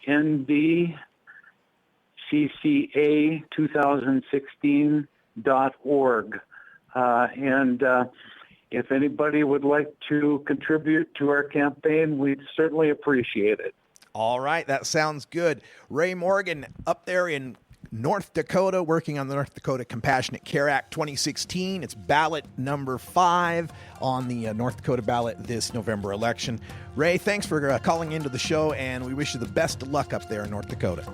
ndcca2016.org. And if anybody would like to contribute to our campaign, we'd certainly appreciate it. All right, that sounds good. Ray Morgan up there in North Dakota, working on the North Dakota Compassionate Care Act 2016. It's ballot number 5 on the North Dakota ballot this November election. Ray, thanks for calling into the show, and we wish you the best of luck up there in North Dakota.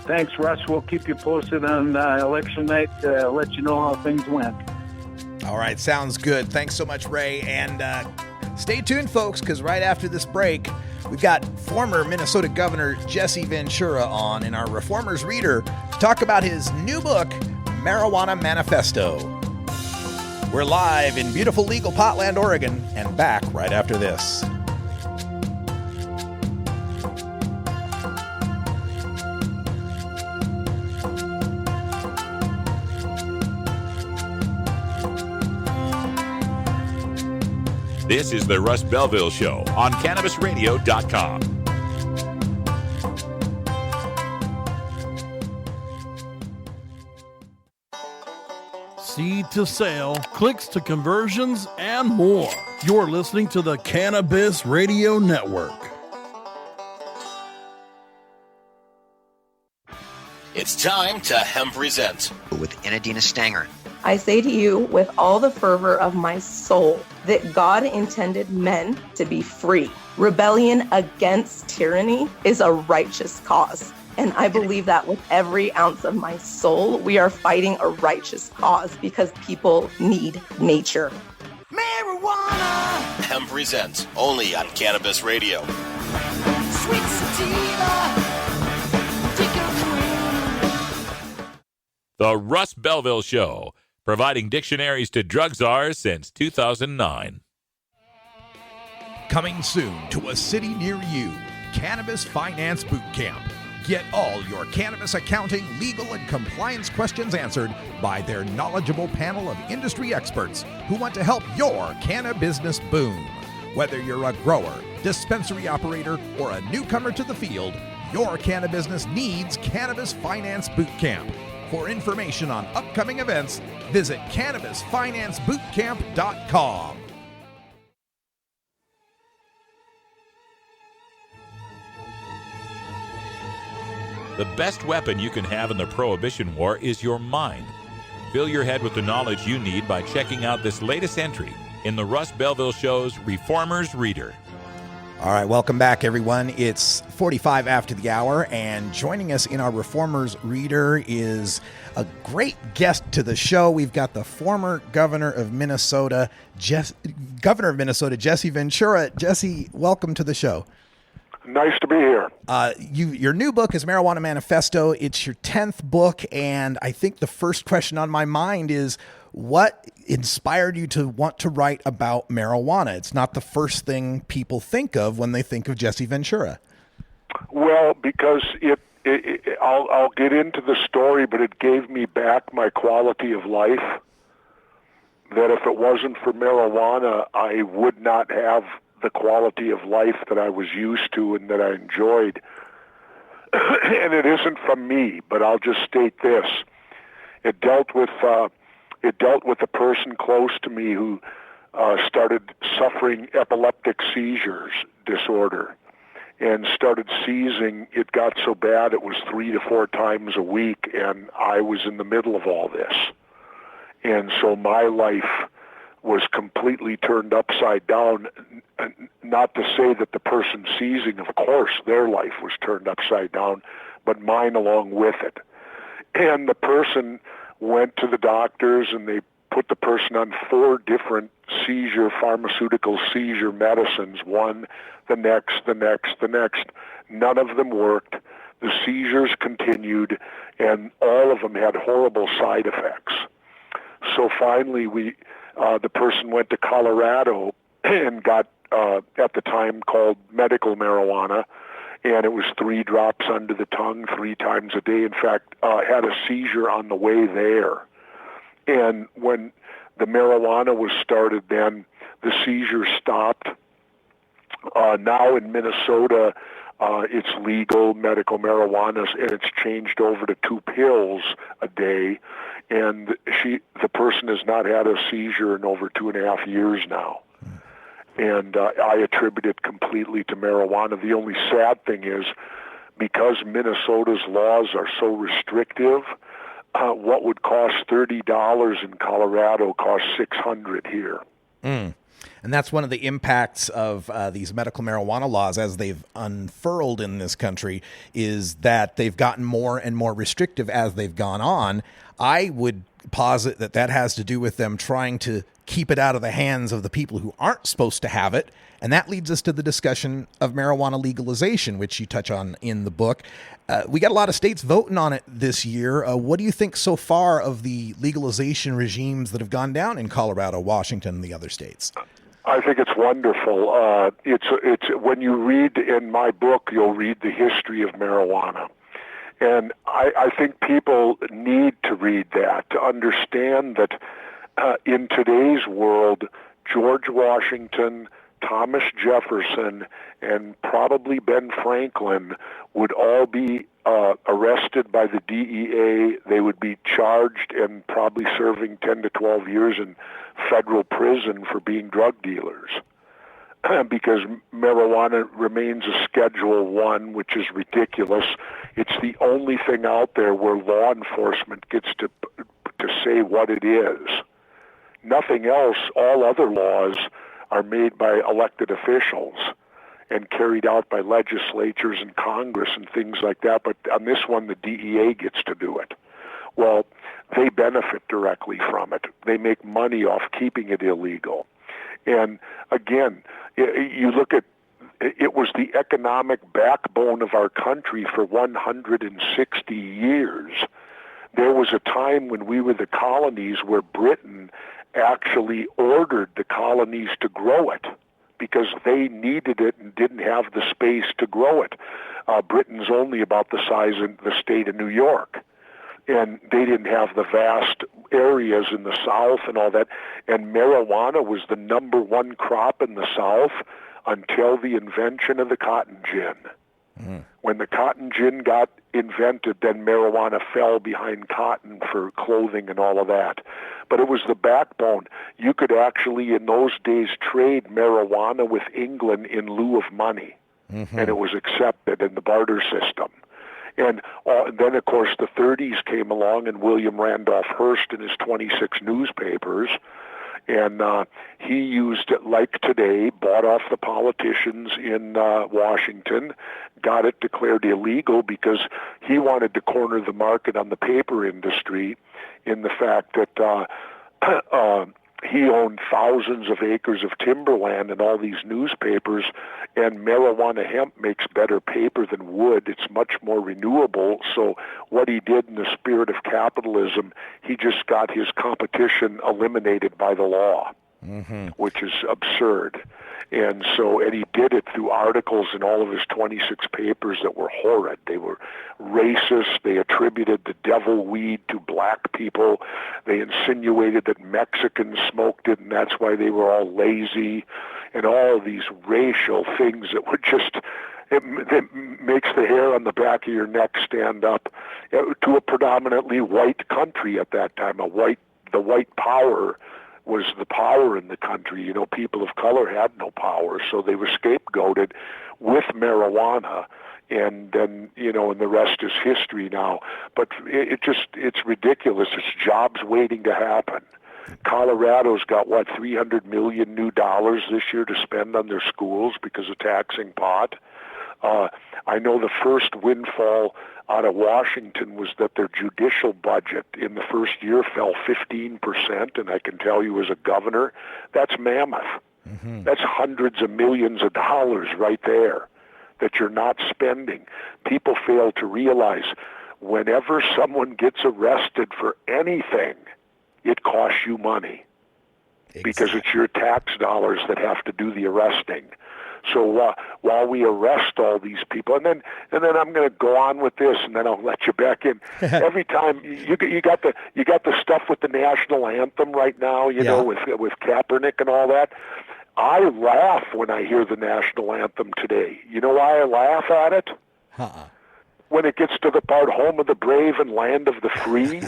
Thanks, Russ. We'll keep you posted on election night, let you know how things went. All right, sounds good. Thanks so much, Ray. And stay tuned, folks, because right after this break, we've got former Minnesota Governor Jesse Ventura on in our Reformers Reader to talk about his new book, Marijuana Manifesto. We're live in beautiful legal Potland, Oregon, and back right after this. This is the Russ Belville Show on CannabisRadio.com. Seed to sale, clicks to conversions, and more. You're listening to the Cannabis Radio Network. It's time to Hemp Present with Enadina Stanger. I say to you with all the fervor of my soul that God intended men to be free. Rebellion against tyranny is a righteous cause. And I believe that with every ounce of my soul, we are fighting a righteous cause because people need nature. Marijuana! Hemp Present, only on Cannabis Radio. Sweet sativa. The Russ Belville Show, providing dictionaries to drug czars since 2009. Coming soon to a city near you, Cannabis Finance Boot Camp. Get all your cannabis accounting, legal, and compliance questions answered by their knowledgeable panel of industry experts who want to help your cannabis business boom. Whether you're a grower, dispensary operator, or a newcomer to the field, your cannabis business needs Cannabis Finance Boot Camp. For information on upcoming events, visit CannabisFinanceBootcamp.com. The best weapon you can have in the Prohibition War is your mind. Fill your head with the knowledge you need by checking out this latest entry in the Russ Belville Show's Reformer's Reader. All right, welcome back, everyone. It's 45 after the hour, and joining us in our Reformer's Reader is a great guest to the show. We've got the former governor of Minnesota, Jesse Ventura. Jesse, welcome to the show. Nice to be here. Your new book is Marijuana Manifesto. It's your 10th book, and I think the first question on my mind is, what inspired you to want to write about marijuana? It's not the first thing people think of when they think of Jesse Ventura. Well, because I'll get into the story, but it gave me back my quality of life. That if it wasn't for marijuana, I would not have the quality of life that I was used to and that I enjoyed. And it isn't from me, but I'll just state this. It dealt with a person close to me who started suffering epileptic seizures disorder and started seizing. It got so bad it was 3 to 4 times a week, and I was in the middle of all this. And so my life was completely turned upside down. Not to say that the person seizing, of course, their life was turned upside down, but mine along with it. And the person went to the doctors, and they put the person on 4 different pharmaceutical seizure medicines, one, the next. None of them worked. The seizures continued, and all of them had horrible side effects. So finally, the person went to Colorado and got, at the time, called medical marijuana, and it was 3 drops under the tongue 3 times a day. In fact, had a seizure on the way there. And when the marijuana was started, then the seizure stopped. Now in Minnesota, it's legal medical marijuana, and it's changed over to 2 pills a day. And the person has not had a seizure in over 2.5 years now. And I attribute it completely to marijuana. The only sad thing is, because Minnesota's laws are so restrictive, what would cost $30 in Colorado costs $600 here. And that's one of the impacts of these medical marijuana laws as they've unfurled in this country, is that they've gotten more and more restrictive as they've gone on. I would posit that has to do with them trying to keep it out of the hands of the people who aren't supposed to have it. And that leads us to the discussion of marijuana legalization, which you touch on in the book. We got a lot of states voting on it this year. What do you think so far of the legalization regimes that have gone down in Colorado, Washington, and the other states? I think it's wonderful. It's when you read in my book, you'll read the history of marijuana. And I think people need to read that to understand that in today's world, George Washington, Thomas Jefferson, and probably Ben Franklin would all be arrested by the DEA. They would be charged and probably serving 10 to 12 years in federal prison for being drug dealers. Because marijuana remains a Schedule I, which is ridiculous. It's the only thing out there where law enforcement gets to say what it is. Nothing else, all other laws are made by elected officials and carried out by legislatures and Congress and things like that. But on this one, the DEA gets to do it. Well, they benefit directly from it. They make money off keeping it illegal. And again, you look at, it was the economic backbone of our country for 160 years. There was a time when we were the colonies where Britain actually ordered the colonies to grow it because they needed it and didn't have the space to grow it. Britain's only about the size of the state of New York, and they didn't have the vast areas in the South and all that. And marijuana was the #1 crop in the South until the invention of the cotton gin. When the cotton gin got invented, then marijuana fell behind cotton for clothing and all of that. But it was the backbone. You could actually, in those days, trade marijuana with England in lieu of money, and it was accepted in the barter system. And then, of course, the 30s came along, and William Randolph Hearst and his 26 newspapers, and he used it like today, bought off the politicians in Washington, got it declared illegal because he wanted to corner the market on the paper industry in the fact that he owned thousands of acres of timberland and all these newspapers, and marijuana hemp makes better paper than wood. It's much more renewable. So what he did in the spirit of capitalism, he just got his competition eliminated by the law, which is absurd. And he did it through articles in all of his 26 papers that were horrid. They were racist. They attributed the devil weed to black people. They insinuated that Mexicans smoked it, and that's why they were all lazy, and all of these racial things that were just, it makes the hair on the back of your neck stand up to a predominantly white country at that time. The white power was the power in the country. You know, people of color had no power, so they were scapegoated with marijuana, and then, you know, and the rest is history now. But it's ridiculous. It's jobs waiting to happen. Colorado's got, $300 million new dollars this year to spend on their schools because of taxing pot. I know the first windfall out of Washington was that their judicial budget in the first year fell 15%, and I can tell you as a governor, that's mammoth. That's hundreds of millions of dollars right there that you're not spending. People fail to realize whenever someone gets arrested for anything, it costs you money because it's your tax dollars that have to do the arresting. So while we arrest all these people, and then I'm going to go on with this, and then I'll let you back in. Every time you got the stuff with the national anthem right now, you know, with Kaepernick and all that. I laugh when I hear the national anthem today. You know why I laugh at it? When it gets to the part "Home of the Brave and Land of the Free."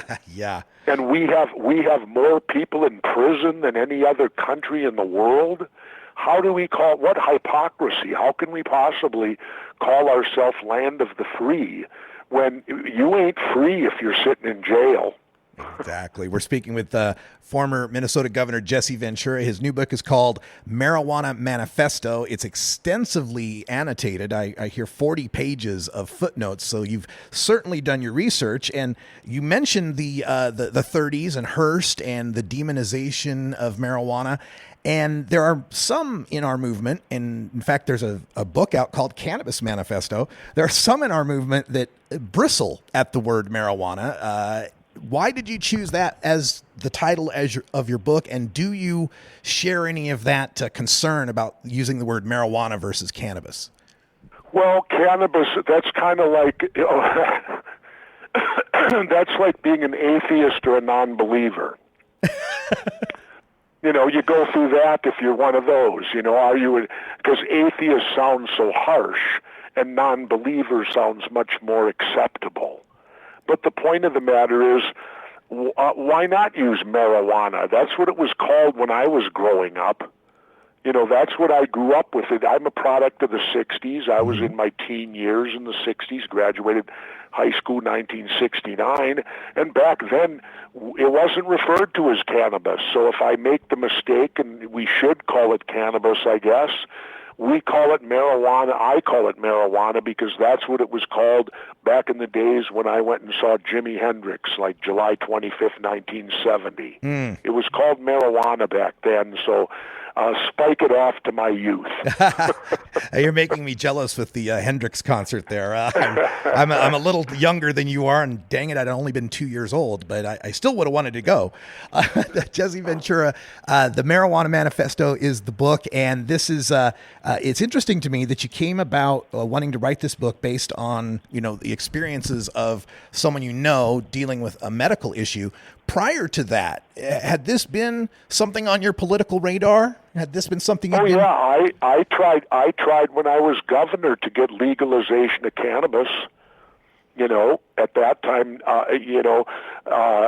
And we have more people in prison than any other country in the world. How do we call, what hypocrisy? How can we possibly call ourselves land of the free when you ain't free if you're sitting in jail? Exactly. We're speaking with former Minnesota Governor Jesse Ventura. His new book is called Marijuana Manifesto. It's extensively annotated. I hear 40 pages of footnotes, so you've certainly done your research. And you mentioned the 30s and Hearst and the demonization of marijuana. And there are some in our movement, and in fact, there's a book out called Cannabis Manifesto. There are some in our movement that bristle at the word marijuana. Why did you choose that as the title of your book? And do you share any of that concern about using the word marijuana versus cannabis? Well, cannabis, that's kind of like, you know, that's like being an atheist or a non-believer. You know, you go through that if you're one of those, you know, because atheist sounds so harsh and non-believer sounds much more acceptable. But the point of the matter is, why not use marijuana? That's what it was called when I was growing up. You know, that's what I grew up with. I'm a product of the 60s. I was in my teen years in the 60s, graduated high school 1969, and back then it wasn't referred to as cannabis. So if I make the mistake, and we should call it cannabis, I guess, we call it marijuana. I call it marijuana because that's what it was called back in the days when I went and saw Jimi Hendrix, like July 25th, 1970. It was called marijuana back then, so spike it off to my youth. You're making me jealous with the Hendrix concert there. I'm a little younger than you are, and dang it, I'd only been 2 years old, but I still would have wanted to go. Jesse Ventura, the Marijuana Manifesto is the book, and this is it's interesting to me that you came about wanting to write this book based on, you know, the experiences of someone you know dealing with a medical issue. Prior to that, had this been something on your political radar? Had this been something you've been... Yeah, I tried when I was governor to get legalization of cannabis. You know, at that time,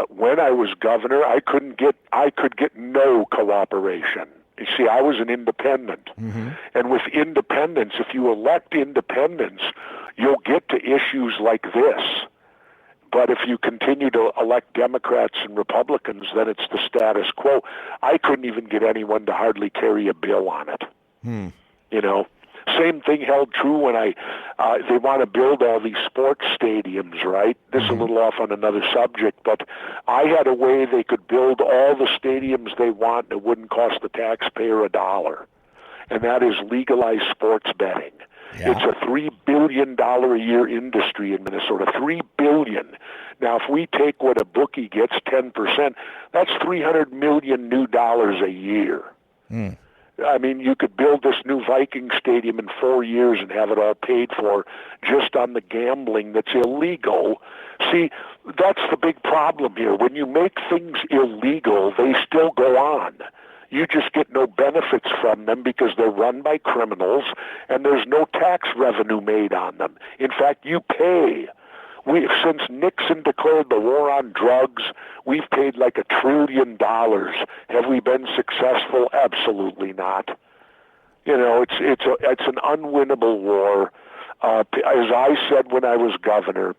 when I was governor, I could get no cooperation. You see, I was an independent. Mm-hmm. And with independents, if you elect independents, you'll get to issues like this. But if you continue to elect Democrats and Republicans, then it's the status quo. I couldn't even get anyone to hardly carry a bill on it. You know, same thing held true when they want to build all these sports stadiums, right? This is a little off on another subject, but I had a way they could build all the stadiums they want and it wouldn't cost the taxpayer $1. And that is legalized sports betting. Yeah. It's a $3 billion a year industry in Minnesota. $3 billion. Now, if we take what a bookie gets, 10%, that's $300 million new dollars a year. I mean, you could build this new Viking stadium in 4 years and have it all paid for just on the gambling that's illegal. See, that's the big problem here. When you make things illegal, they still go on. You just get no benefits from them because they're run by criminals and there's no tax revenue made on them. In fact, you pay. Since Nixon declared the war on drugs, we've paid like $1 trillion. Have we been successful? Absolutely not. You know, it's an unwinnable war. As I said when I was governor,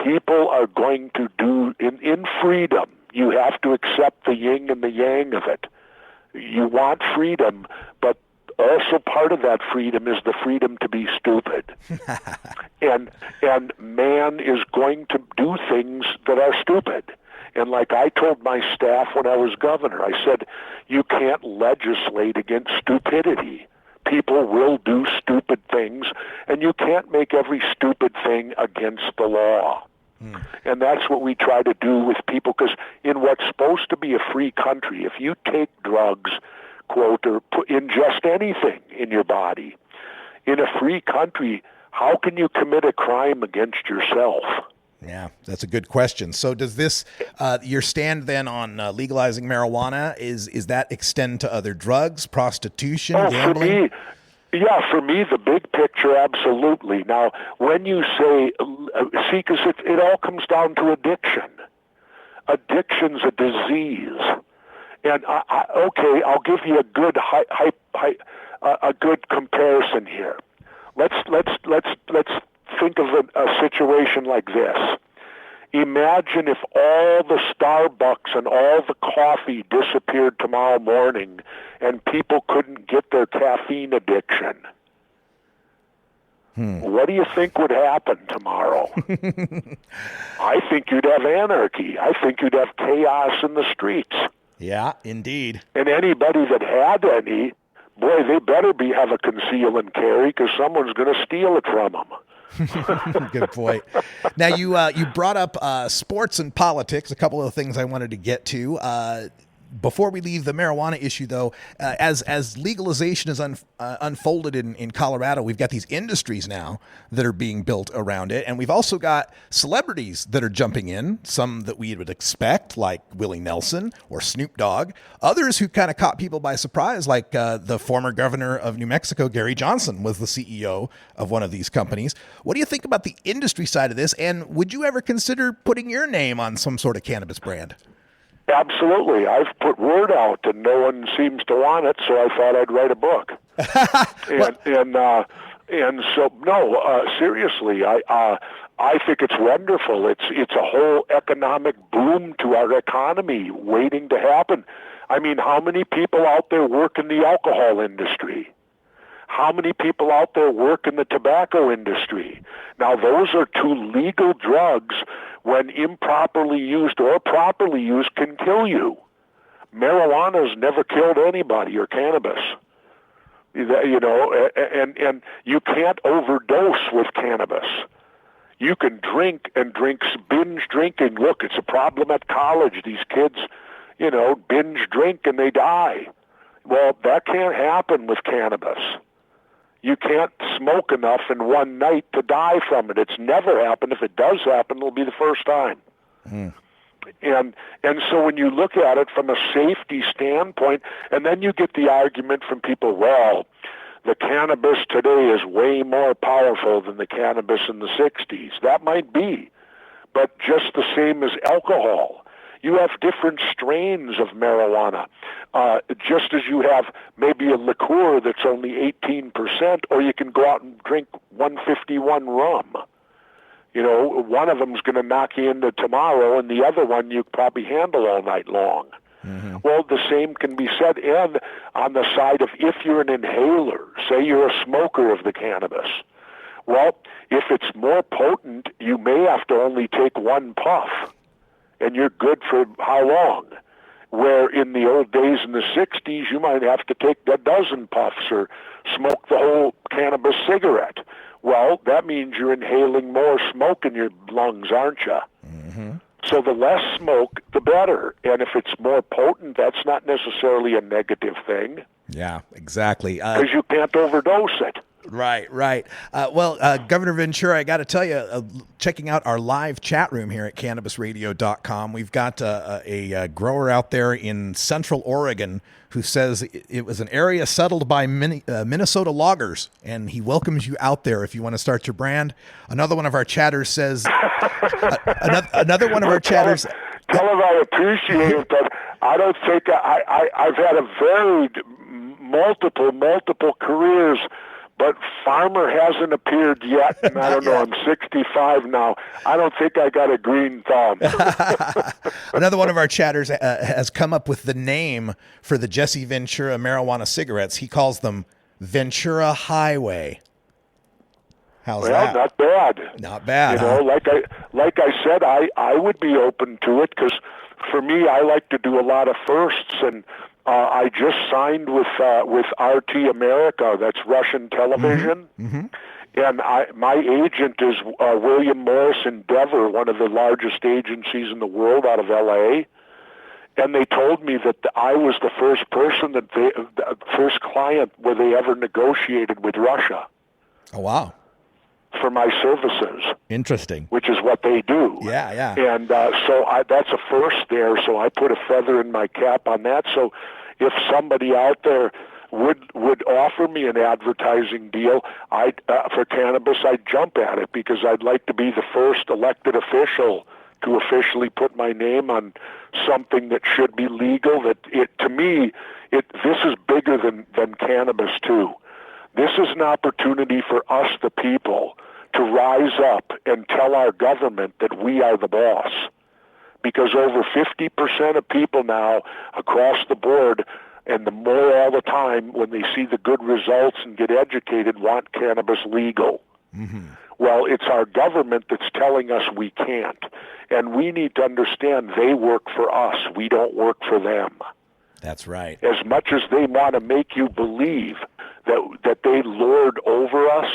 people are going to do in freedom. You have to accept the yin and the yang of it. You want freedom, but also part of that freedom is the freedom to be stupid. and man is going to do things that are stupid. And like I told my staff when I was governor, I said, you can't legislate against stupidity. People will do stupid things, and you can't make every stupid thing against the law. And that's what we try to do with people, because in what's supposed to be a free country, if you take drugs, quote, or ingest anything in your body, in a free country, how can you commit a crime against yourself? Yeah, that's a good question. So does this, your stand then on legalizing marijuana, is that extend to other drugs, prostitution, gambling? For me, the big picture, absolutely. Now, when you say, see, because it all comes down to addiction. Addiction's a disease. And I'll give you a good a good comparison here. Let's think of a situation like this. Imagine if all the Starbucks and all the coffee disappeared tomorrow morning and people couldn't get their caffeine addiction. What do you think would happen tomorrow? I think you'd have anarchy. I think you'd have chaos in the streets. Yeah, indeed. And anybody that had any, boy, they better have a conceal and carry, because someone's going to steal it from them. Good point. Now, you brought up sports and politics, a couple of things I wanted to get to. Before we leave the marijuana issue, though, as legalization is unfolded in Colorado, we've got these industries now that are being built around it. And we've also got celebrities that are jumping in, some that we would expect, like Willie Nelson or Snoop Dogg. Others who kind of caught people by surprise, like the former governor of New Mexico, Gary Johnson, was the CEO of one of these companies. What do you think about the industry side of this? And would you ever consider putting your name on some sort of cannabis brand? Absolutely. I've put word out and no one seems to want it, so I thought I'd write a book. and so seriously, I think it's wonderful. It's a whole economic boom to our economy waiting to happen. I mean, how many people out there work in the alcohol industry? How many people out there work in the tobacco industry? Now, those are two legal drugs, when improperly used or properly used, can kill you. Marijuana's never killed anybody, or cannabis. You know, and you can't overdose with cannabis. You can drink and binge drinking. Look, it's a problem at college. These kids, binge drink and they die. Well, that can't happen with cannabis. You can't smoke enough in one night to die from it. It's never happened. If it does happen, it'll be the first time. And so when you look at it from a safety standpoint, and then you get the argument from people, well, the cannabis today is way more powerful than the cannabis in the 60s. That might be, but just the same as alcohol. You have different strains of marijuana, just as you have maybe a liqueur that's only 18%, or you can go out and drink 151 rum. You know, one of them's going to knock you into tomorrow, and the other one you probably handle all night long. Mm-hmm. Well, the same can be said, and on the side of if you're an inhaler, say you're a smoker of the cannabis, well, if it's more potent, you may have to only take one puff, and you're good for how long? Where in the old days in the 60s, you might have to take a dozen puffs or smoke the whole cannabis cigarette. Well, that means you're inhaling more smoke in your lungs, aren't you? Mm-hmm. So the less smoke, the better. And if it's more potent, that's not necessarily a negative thing. Yeah, exactly. Because you can't overdose it. Right. Governor Ventura, I got to tell you, checking out our live chat room here at CannabisRadio.com, we've got a grower out there in Central Oregon who says it was an area settled by Minnesota loggers, and he welcomes you out there if you want to start your brand. Another one of our chatters says, another one of our chatters. Tell him I appreciate it, but I don't think I've had a varied multiple careers. But Farmer hasn't appeared yet, and I don't know, I'm 65 now. I don't think I got a green thumb. Another one of our chatters has come up with the name for the Jesse Ventura marijuana cigarettes. He calls them Ventura Highway. How's that? Not bad. Not bad. You know, like I said, I would be open to it, because for me, I like to do a lot of firsts, and I just signed with RT America, that's Russian television, mm-hmm. And my agent is William Morris Endeavor, one of the largest agencies in the world out of L.A., and they told me that I was the first person the first client where they ever negotiated with Russia. Oh, wow. For my services. Interesting. Which is what they do. Yeah. And so that's a first there, so I put a feather in my cap on that. So if somebody out there would offer me an advertising deal for cannabis, I'd jump at it, because I'd like to be the first elected official to officially put my name on something that should be legal. To me, this is bigger than cannabis too. This is an opportunity for us, the people, to rise up and tell our government that we are the boss. Because over 50% of people now across the board, and the more all the time, when they see the good results and get educated, want cannabis legal. Mm-hmm. Well, it's our government that's telling us we can't. And we need to understand they work for us. We don't work for them. That's right. As much as they want to make you believe that they lord over us,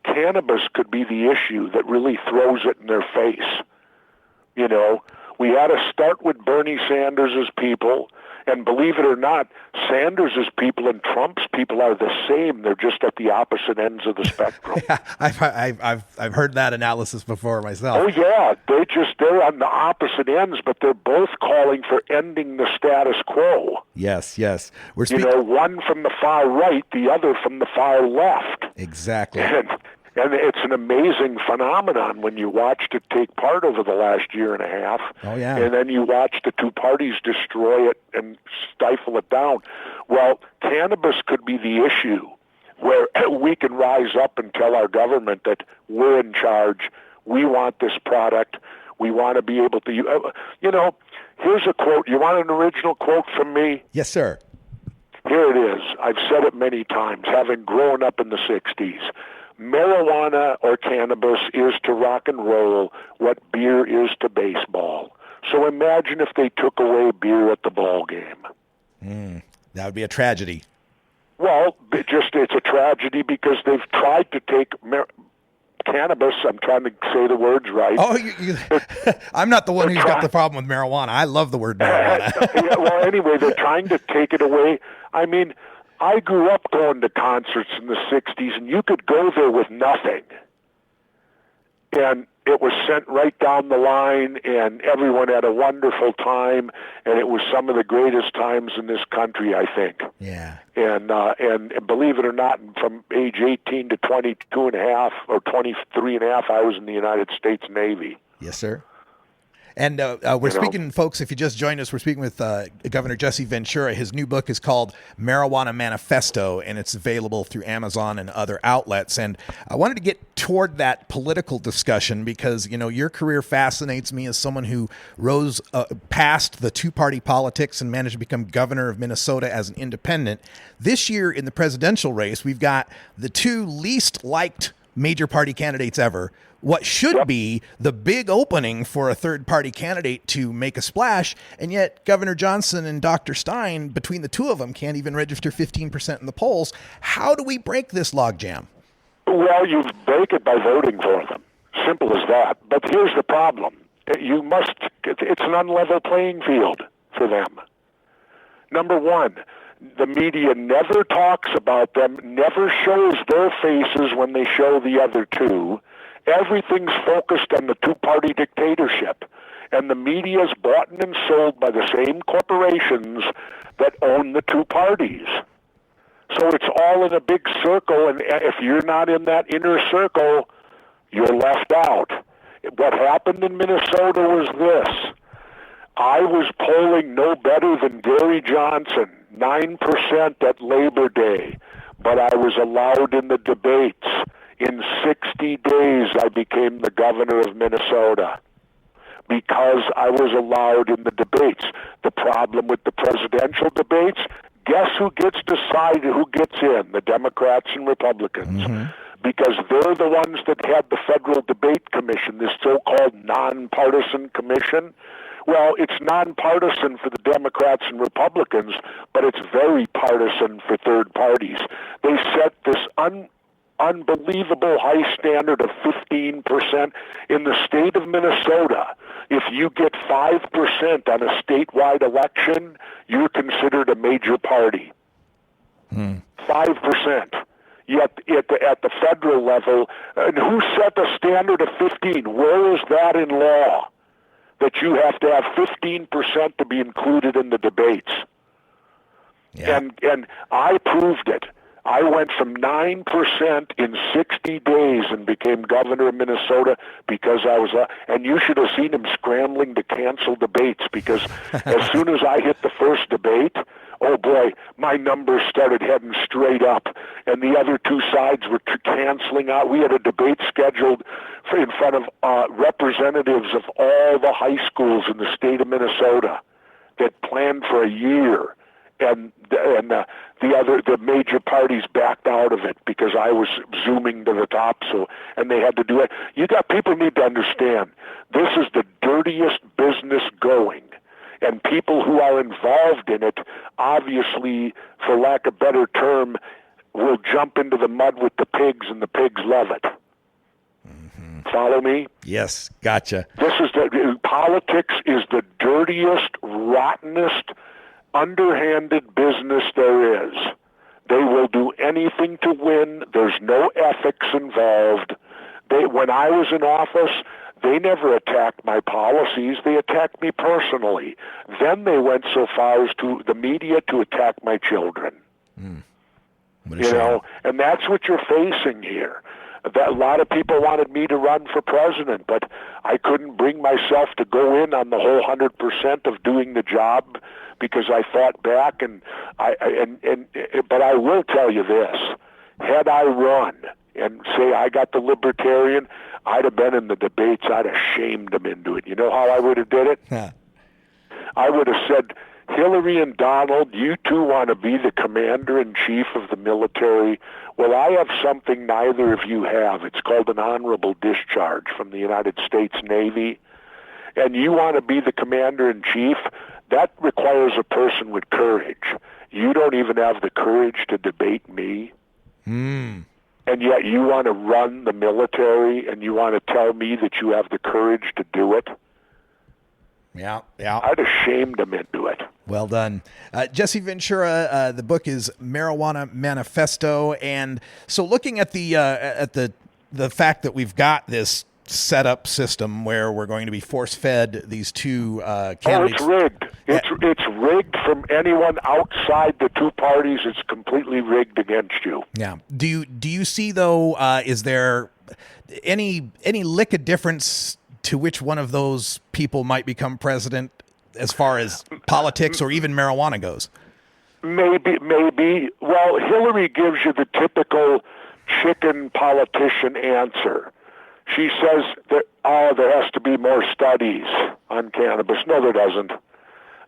cannabis could be the issue that really throws it in their face. You know, we had to start with Bernie Sanders' people, and believe it or not, Sanders' people and Trump's people are the same. They're just at the opposite ends of the spectrum. Yeah, I've heard that analysis before myself. Oh yeah, they're on the opposite ends, but they're both calling for ending the status quo. Yes. We're one from the far right, the other from the far left. Exactly. And it's an amazing phenomenon when you watched it take part over the last year and a half. Oh, yeah. And then you watch the two parties destroy it and stifle it down. Well, cannabis could be the issue where we can rise up and tell our government that we're in charge. We want this product. We want to be able to, here's a quote. You want an original quote from me? Yes, sir. Here it is. I've said it many times, having grown up in the 60s. Marijuana or cannabis is to rock and roll what beer is to baseball. So imagine if they took away beer at the ball game. That would be a tragedy. Well, it's a tragedy because they've tried to take cannabis. I'm trying to say the words right. Oh, I'm not the one who's got the problem with marijuana. I love the word marijuana. Well, anyway, they're trying to take it away. I mean, I grew up going to concerts in the 60s, and you could go there with nothing. And it was sent right down the line, and everyone had a wonderful time, and it was some of the greatest times in this country, I think. Yeah. And believe it or not, from age 18 to 22 and a half or 23 and a half, I was in the United States Navy. Yes, sir. And we're speaking, folks, if you just joined us, we're speaking with Governor Jesse Ventura. His new book is called Marijuana Manifesto, and it's available through Amazon and other outlets. And I wanted to get toward that political discussion because, your career fascinates me as someone who rose past the two-party politics and managed to become governor of Minnesota as an independent. This year in the presidential race, we've got the two least liked major party candidates ever. What should be the big opening for a third-party candidate to make a splash, and yet Governor Johnson and Dr. Stein, between the two of them, can't even register 15% in the polls. How do we break this logjam? Well, you break it by voting for them. Simple as that. But here's the problem. It's an unlevel playing field for them. Number one, the media never talks about them, never shows their faces when they show the other two. Everything's focused on the two-party dictatorship, and the media's bought and sold by the same corporations that own the two parties. So it's all in a big circle, and if you're not in that inner circle, you're left out. What happened in Minnesota was this. I was polling no better than Gary Johnson, 9% at Labor Day, but I was allowed in the debates. In 60 days, I became the governor of Minnesota because I was allowed in the debates. The problem with the presidential debates, guess who gets decided who gets in? The Democrats and Republicans. Mm-hmm. Because they're the ones that had the Federal Debate Commission, this so-called nonpartisan commission. Well, it's nonpartisan for the Democrats and Republicans, but it's very partisan for third parties. They set this unbelievable high standard of 15% in the state of Minnesota. If you get 5% on a statewide election, you're considered a major party. 5%. Yet at the federal level, and who set the standard of 15? Where is that in law? That you have to have 15% to be included in the debates. Yeah. And I proved it. I went from 9% in 60 days and became governor of Minnesota because I was, and you should have seen him scrambling to cancel debates because as soon as I hit the first debate, oh boy, my numbers started heading straight up, and the other two sides were canceling out. We had a debate scheduled in front of representatives of all the high schools in the state of Minnesota that planned for a year. And the major parties backed out of it because I was zooming to the top, and they had to do it. People need to understand, this is the dirtiest business going, and people who are involved in it, obviously, for lack of a better term, will jump into the mud with the pigs, and the pigs love it. Mm-hmm. Follow me? Yes, gotcha. Politics is the dirtiest, rottenest, underhanded business there is. They will do anything to win. There's no ethics involved. When I was in office, they never attacked my policies. They attacked me personally. Then they went so far as to the media to attack my children. And that's what you're facing here. That a lot of people wanted me to run for president, but I couldn't bring myself to go in on the whole 100% of doing the job because I fought back, but I will tell you this: had I run and say I got the Libertarian, I'd have been in the debates. I'd have shamed them into it. You know how I would have did it? Yeah. I would have said, Hillary and Donald, you two want to be the commander-in-chief of the military. Well, I have something neither of you have. It's called an honorable discharge from the United States Navy. And you want to be the commander-in-chief? That requires a person with courage. You don't even have the courage to debate me. And yet you want to run the military, and you want to tell me that you have the courage to do it? Yeah. I'd have shamed them into it. Well done. Jesse Ventura, the book is Marijuana Manifesto. And so looking at the fact that we've got this set up system where we're going to be force fed these two candidates. Oh, it's rigged. It's rigged from anyone outside the two parties. It's completely rigged against you. Yeah. Do you see though? Is there any lick of difference to which one of those people might become president as far as politics or even marijuana goes? Maybe. Well, Hillary gives you the typical chicken politician answer. She says that, there has to be more studies on cannabis. No, there doesn't.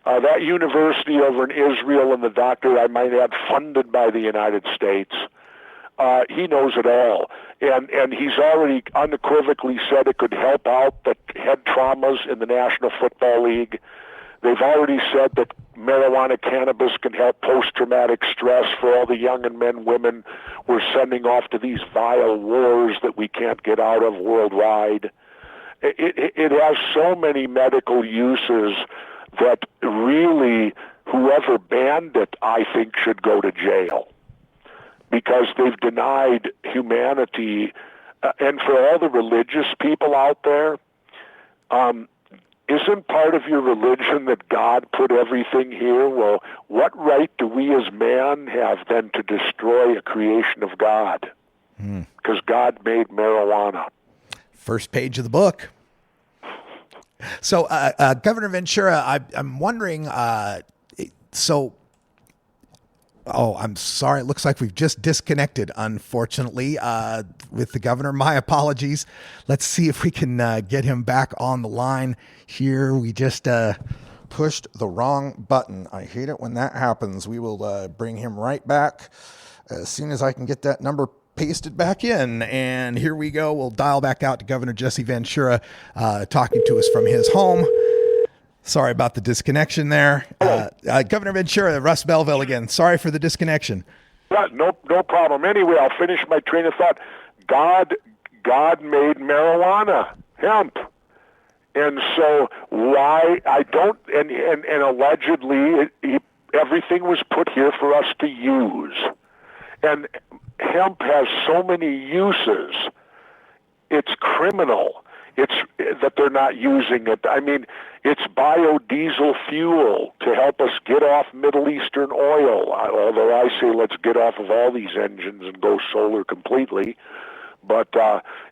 That university over in Israel and the doctor, I might add, funded by the United States, he knows it all. And he's already unequivocally said it could help out the head traumas in the National Football League. They've already said that marijuana cannabis can help post-traumatic stress for all the young men, women we're sending off to these vile wars that we can't get out of worldwide. It has so many medical uses that really whoever banned it, I think, should go to jail because they've denied humanity. And for all the religious people out there, isn't part of your religion that God put everything here? Well, what right do we as man have then to destroy a creation of God? Because God made marijuana. First page of the book. So, Governor Ventura, I'm wondering, I'm sorry. It looks like we've just disconnected, unfortunately, with the governor. My apologies. Let's see if we can get him back on the line here. We just pushed the wrong button. I hate it when that happens. We will bring him right back as soon as I can get that number pasted back in. And here we go. We'll dial back out to Governor Jesse Ventura talking to us from his home. Sorry about the disconnection there. Governor Ventura, Russ Belville again. Sorry for the disconnection. No problem. Anyway, I'll finish my train of thought. God made marijuana, hemp. And so why I don't, and allegedly everything was put here for us to use. And hemp has so many uses. It's criminal. It's that they're not using it. I mean, it's biodiesel fuel to help us get off Middle Eastern oil, although I say let's get off of all these engines and go solar completely. But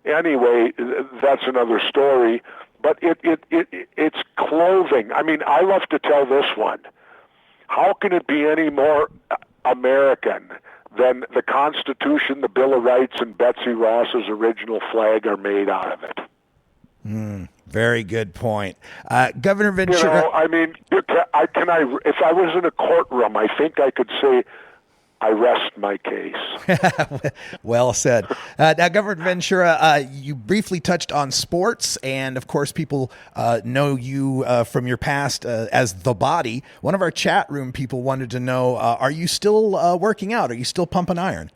anyway, that's another story. But it's clothing. I mean, I love to tell this one. How can it be any more American than the Constitution, the Bill of Rights, and Betsy Ross's original flag are made out of it? Very good point. Governor Ventura. You know, I mean, if I was in a courtroom, I think I could say, I rest my case. Well said. Now, Governor Ventura, you briefly touched on sports, and of course, people know you from your past as The Body. One of our chat room people wanted to know, are you still working out? Are you still pumping iron?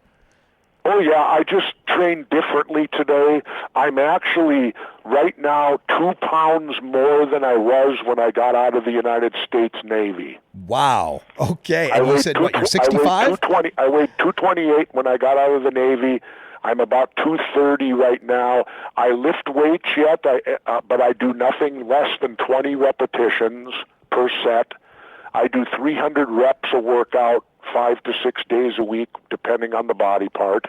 Oh, yeah, I just trained differently today. I'm actually, right now, 2 pounds more than I was when I got out of the United States Navy. Wow. Okay. And you said, what, you're 65? I weighed 228 when I got out of the Navy. I'm about 230 right now. I lift weights yet, but I do nothing less than 20 repetitions per set. I do 300 reps a workout 5 to 6 days a week, depending on the body part.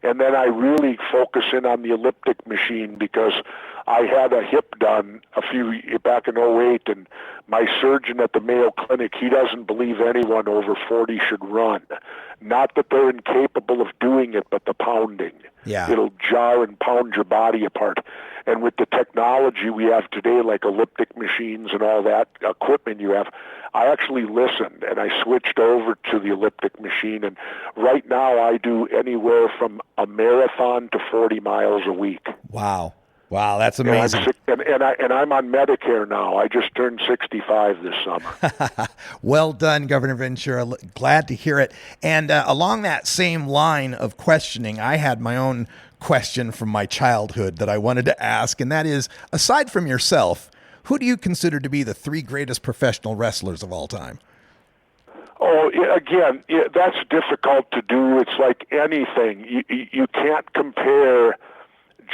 And then I really focus in on the elliptic machine because I had a hip done back in 2008, and my surgeon at the Mayo Clinic, he doesn't believe anyone over 40 should run. Not that they're incapable of doing it, but the pounding. Yeah. It'll jar and pound your body apart. And with the technology we have today, like elliptic machines and all that equipment you have, I actually listened and I switched over to the elliptic machine. And right now I do anywhere from a marathon to 40 miles a week. Wow. Wow, that's amazing. And I'm on Medicare now. I just turned 65 this summer. Well done, Governor Ventura. Glad to hear it. And along that same line of questioning, I had my own question from my childhood that I wanted to ask, and that is, aside from yourself, who do you consider to be the 3 greatest professional wrestlers of all time? Oh, again, that's difficult to do. It's like anything. You can't compare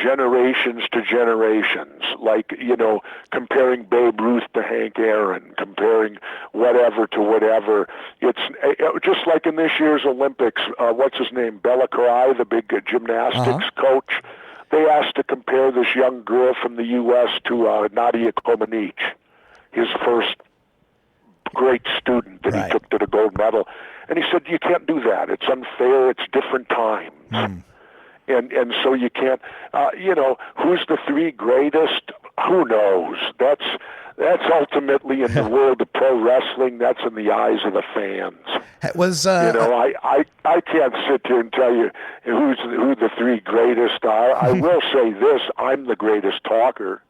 generations to generations, like, comparing Babe Ruth to Hank Aaron, comparing whatever to whatever. It's just like in this year's Olympics, what's his name, Belville, the big gymnastics coach, they asked to compare this young girl from the U.S. to Nadia Comaneci, his first great student that he took to the gold medal. And he said, you can't do that. It's unfair. It's different times. And so you can't, who's the three greatest? Who knows? That's ultimately in the world of pro wrestling. That's in the eyes of the fans. I can't sit here and tell you who the three greatest are. I will say this: I'm the greatest talker.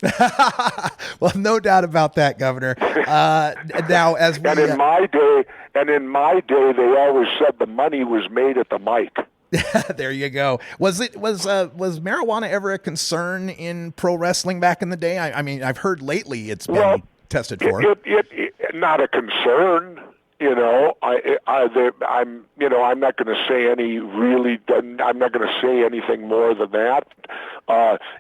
Well, no doubt about that, Governor. Now, as we in my day, they always said the money was made at the mic. There you go. Was marijuana ever a concern in pro wrestling back in the day? I mean, I've heard lately it's been tested for. It not a concern. I'm not going to say I'm not going to say anything more than that.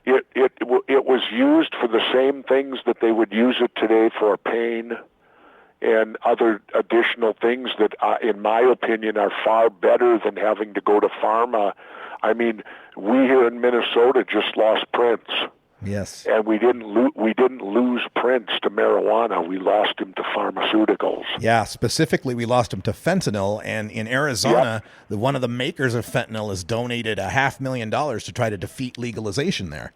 It was used for the same things that they would use it today for pain and other additional things that, in my opinion, are far better than having to go to pharma. I mean, we here in Minnesota just lost Prince. Yes. And we didn't lose Prince to marijuana. We lost him to pharmaceuticals. Yeah, specifically, we lost him to fentanyl. And in Arizona, one of the makers of fentanyl has donated $500,000 to try to defeat legalization there.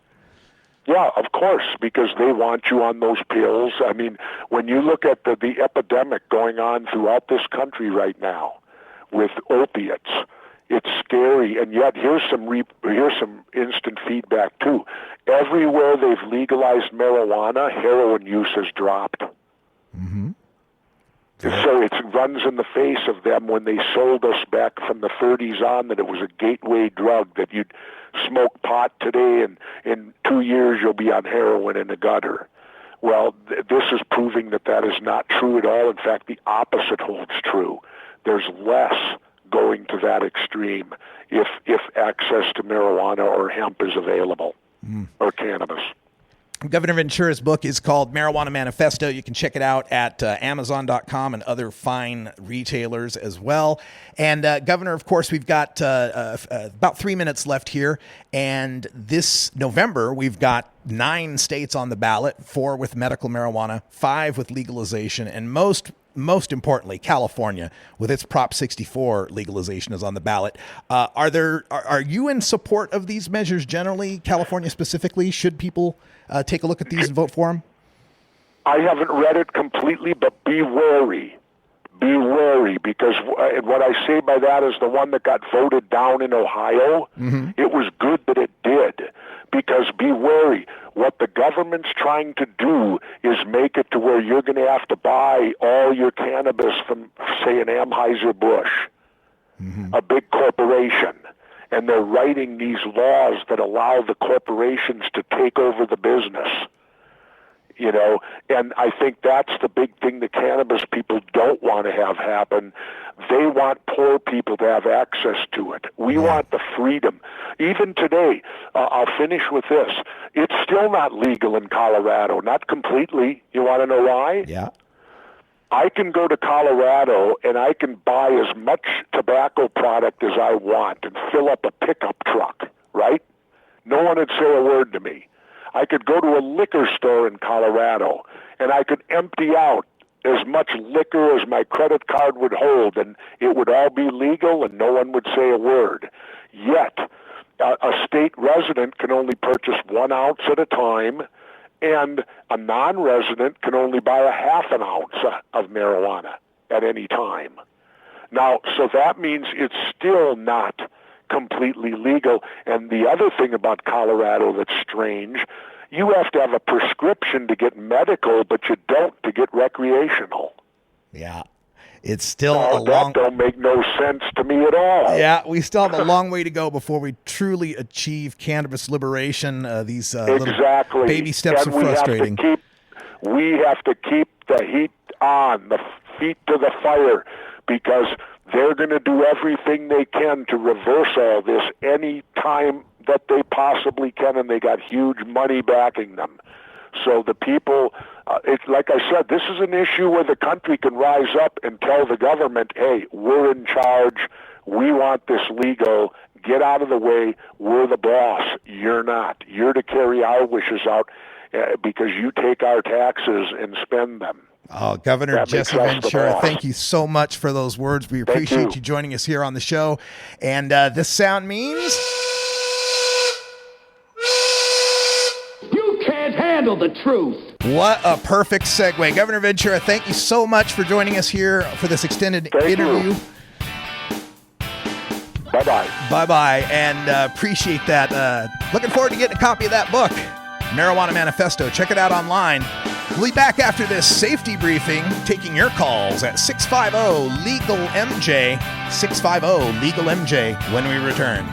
Yeah, of course, because they want you on those pills. I mean, when you look at the epidemic going on throughout this country right now with opiates, it's scary. And yet, here's some instant feedback too. Everywhere they've legalized marijuana, heroin use has dropped. Mm-hmm. So it runs in the face of them when they sold us back from the 30s on that it was a gateway drug, that you'd smoke pot today and in 2 years you'll be on heroin in the gutter. Well, this is proving that is not true at all. In fact, the opposite holds true. There's less going to that extreme if access to marijuana or hemp is available, or cannabis. Governor Ventura's book is called Marijuana Manifesto. You can check it out at Amazon.com and other fine retailers as well. And Governor, of course, we've got about 3 minutes left here. And this November, we've got 9 states on the ballot, 4 with medical marijuana, 5 with legalization, and most importantly, California with its Prop 64 legalization is on the ballot. Are you in support of these measures generally, California specifically? Should people take a look at these and vote for them? I haven't read it completely, but be wary. Be wary, because what I say by that is the one that got voted down in Ohio, it was good that it did, because be wary. What the government's trying to do is make it to where you're going to have to buy all your cannabis from, say, an Anheuser-Busch, a big corporation. And they're writing these laws that allow the corporations to take over the business. And I think that's the big thing the cannabis people don't want to have happen. They want poor people to have access to it. We want the freedom. Even today, I'll finish with this. It's still not legal in Colorado, not completely. You want to know why? Yeah. I can go to Colorado and I can buy as much tobacco product as I want and fill up a pickup truck, right? No one would say a word to me. I could go to a liquor store in Colorado and I could empty out as much liquor as my credit card would hold, and it would all be legal and no one would say a word. Yet, a state resident can only purchase 1 ounce at a time, and a non-resident can only buy a half an ounce of marijuana at any time. Now, so that means it's still not completely legal. And the other thing about Colorado that's strange, you have to have a prescription to get medical, but you don't to get recreational. Yeah. It's still that don't make no sense to me at all. Yeah, we still have a long way to go before we truly achieve cannabis liberation. These little baby steps and are frustrating. We have to keep the heat on, the feet to the fire, because they're going to do everything they can to reverse all this any time that they possibly can, and they got huge money backing them. So the people, it's like I said, this is an issue where the country can rise up and tell the government, hey, we're in charge, we want this legal, get out of the way, we're the boss, you're not. You're to carry our wishes out because you take our taxes and spend them. Oh, Governor Jesse Ventura, thank you so much for those words. We appreciate you joining us here on the show. And this sound means... You can't handle the truth. What a perfect segue. Governor Ventura, thank you so much for joining us here for this extended interview. Bye-bye. Bye-bye, and appreciate that. Looking forward to getting a copy of that book, Marijuana Manifesto. Check it out online. We'll be back after this safety briefing, taking your calls at 650-LEGAL-MJ, 650-LEGAL-MJ when we return.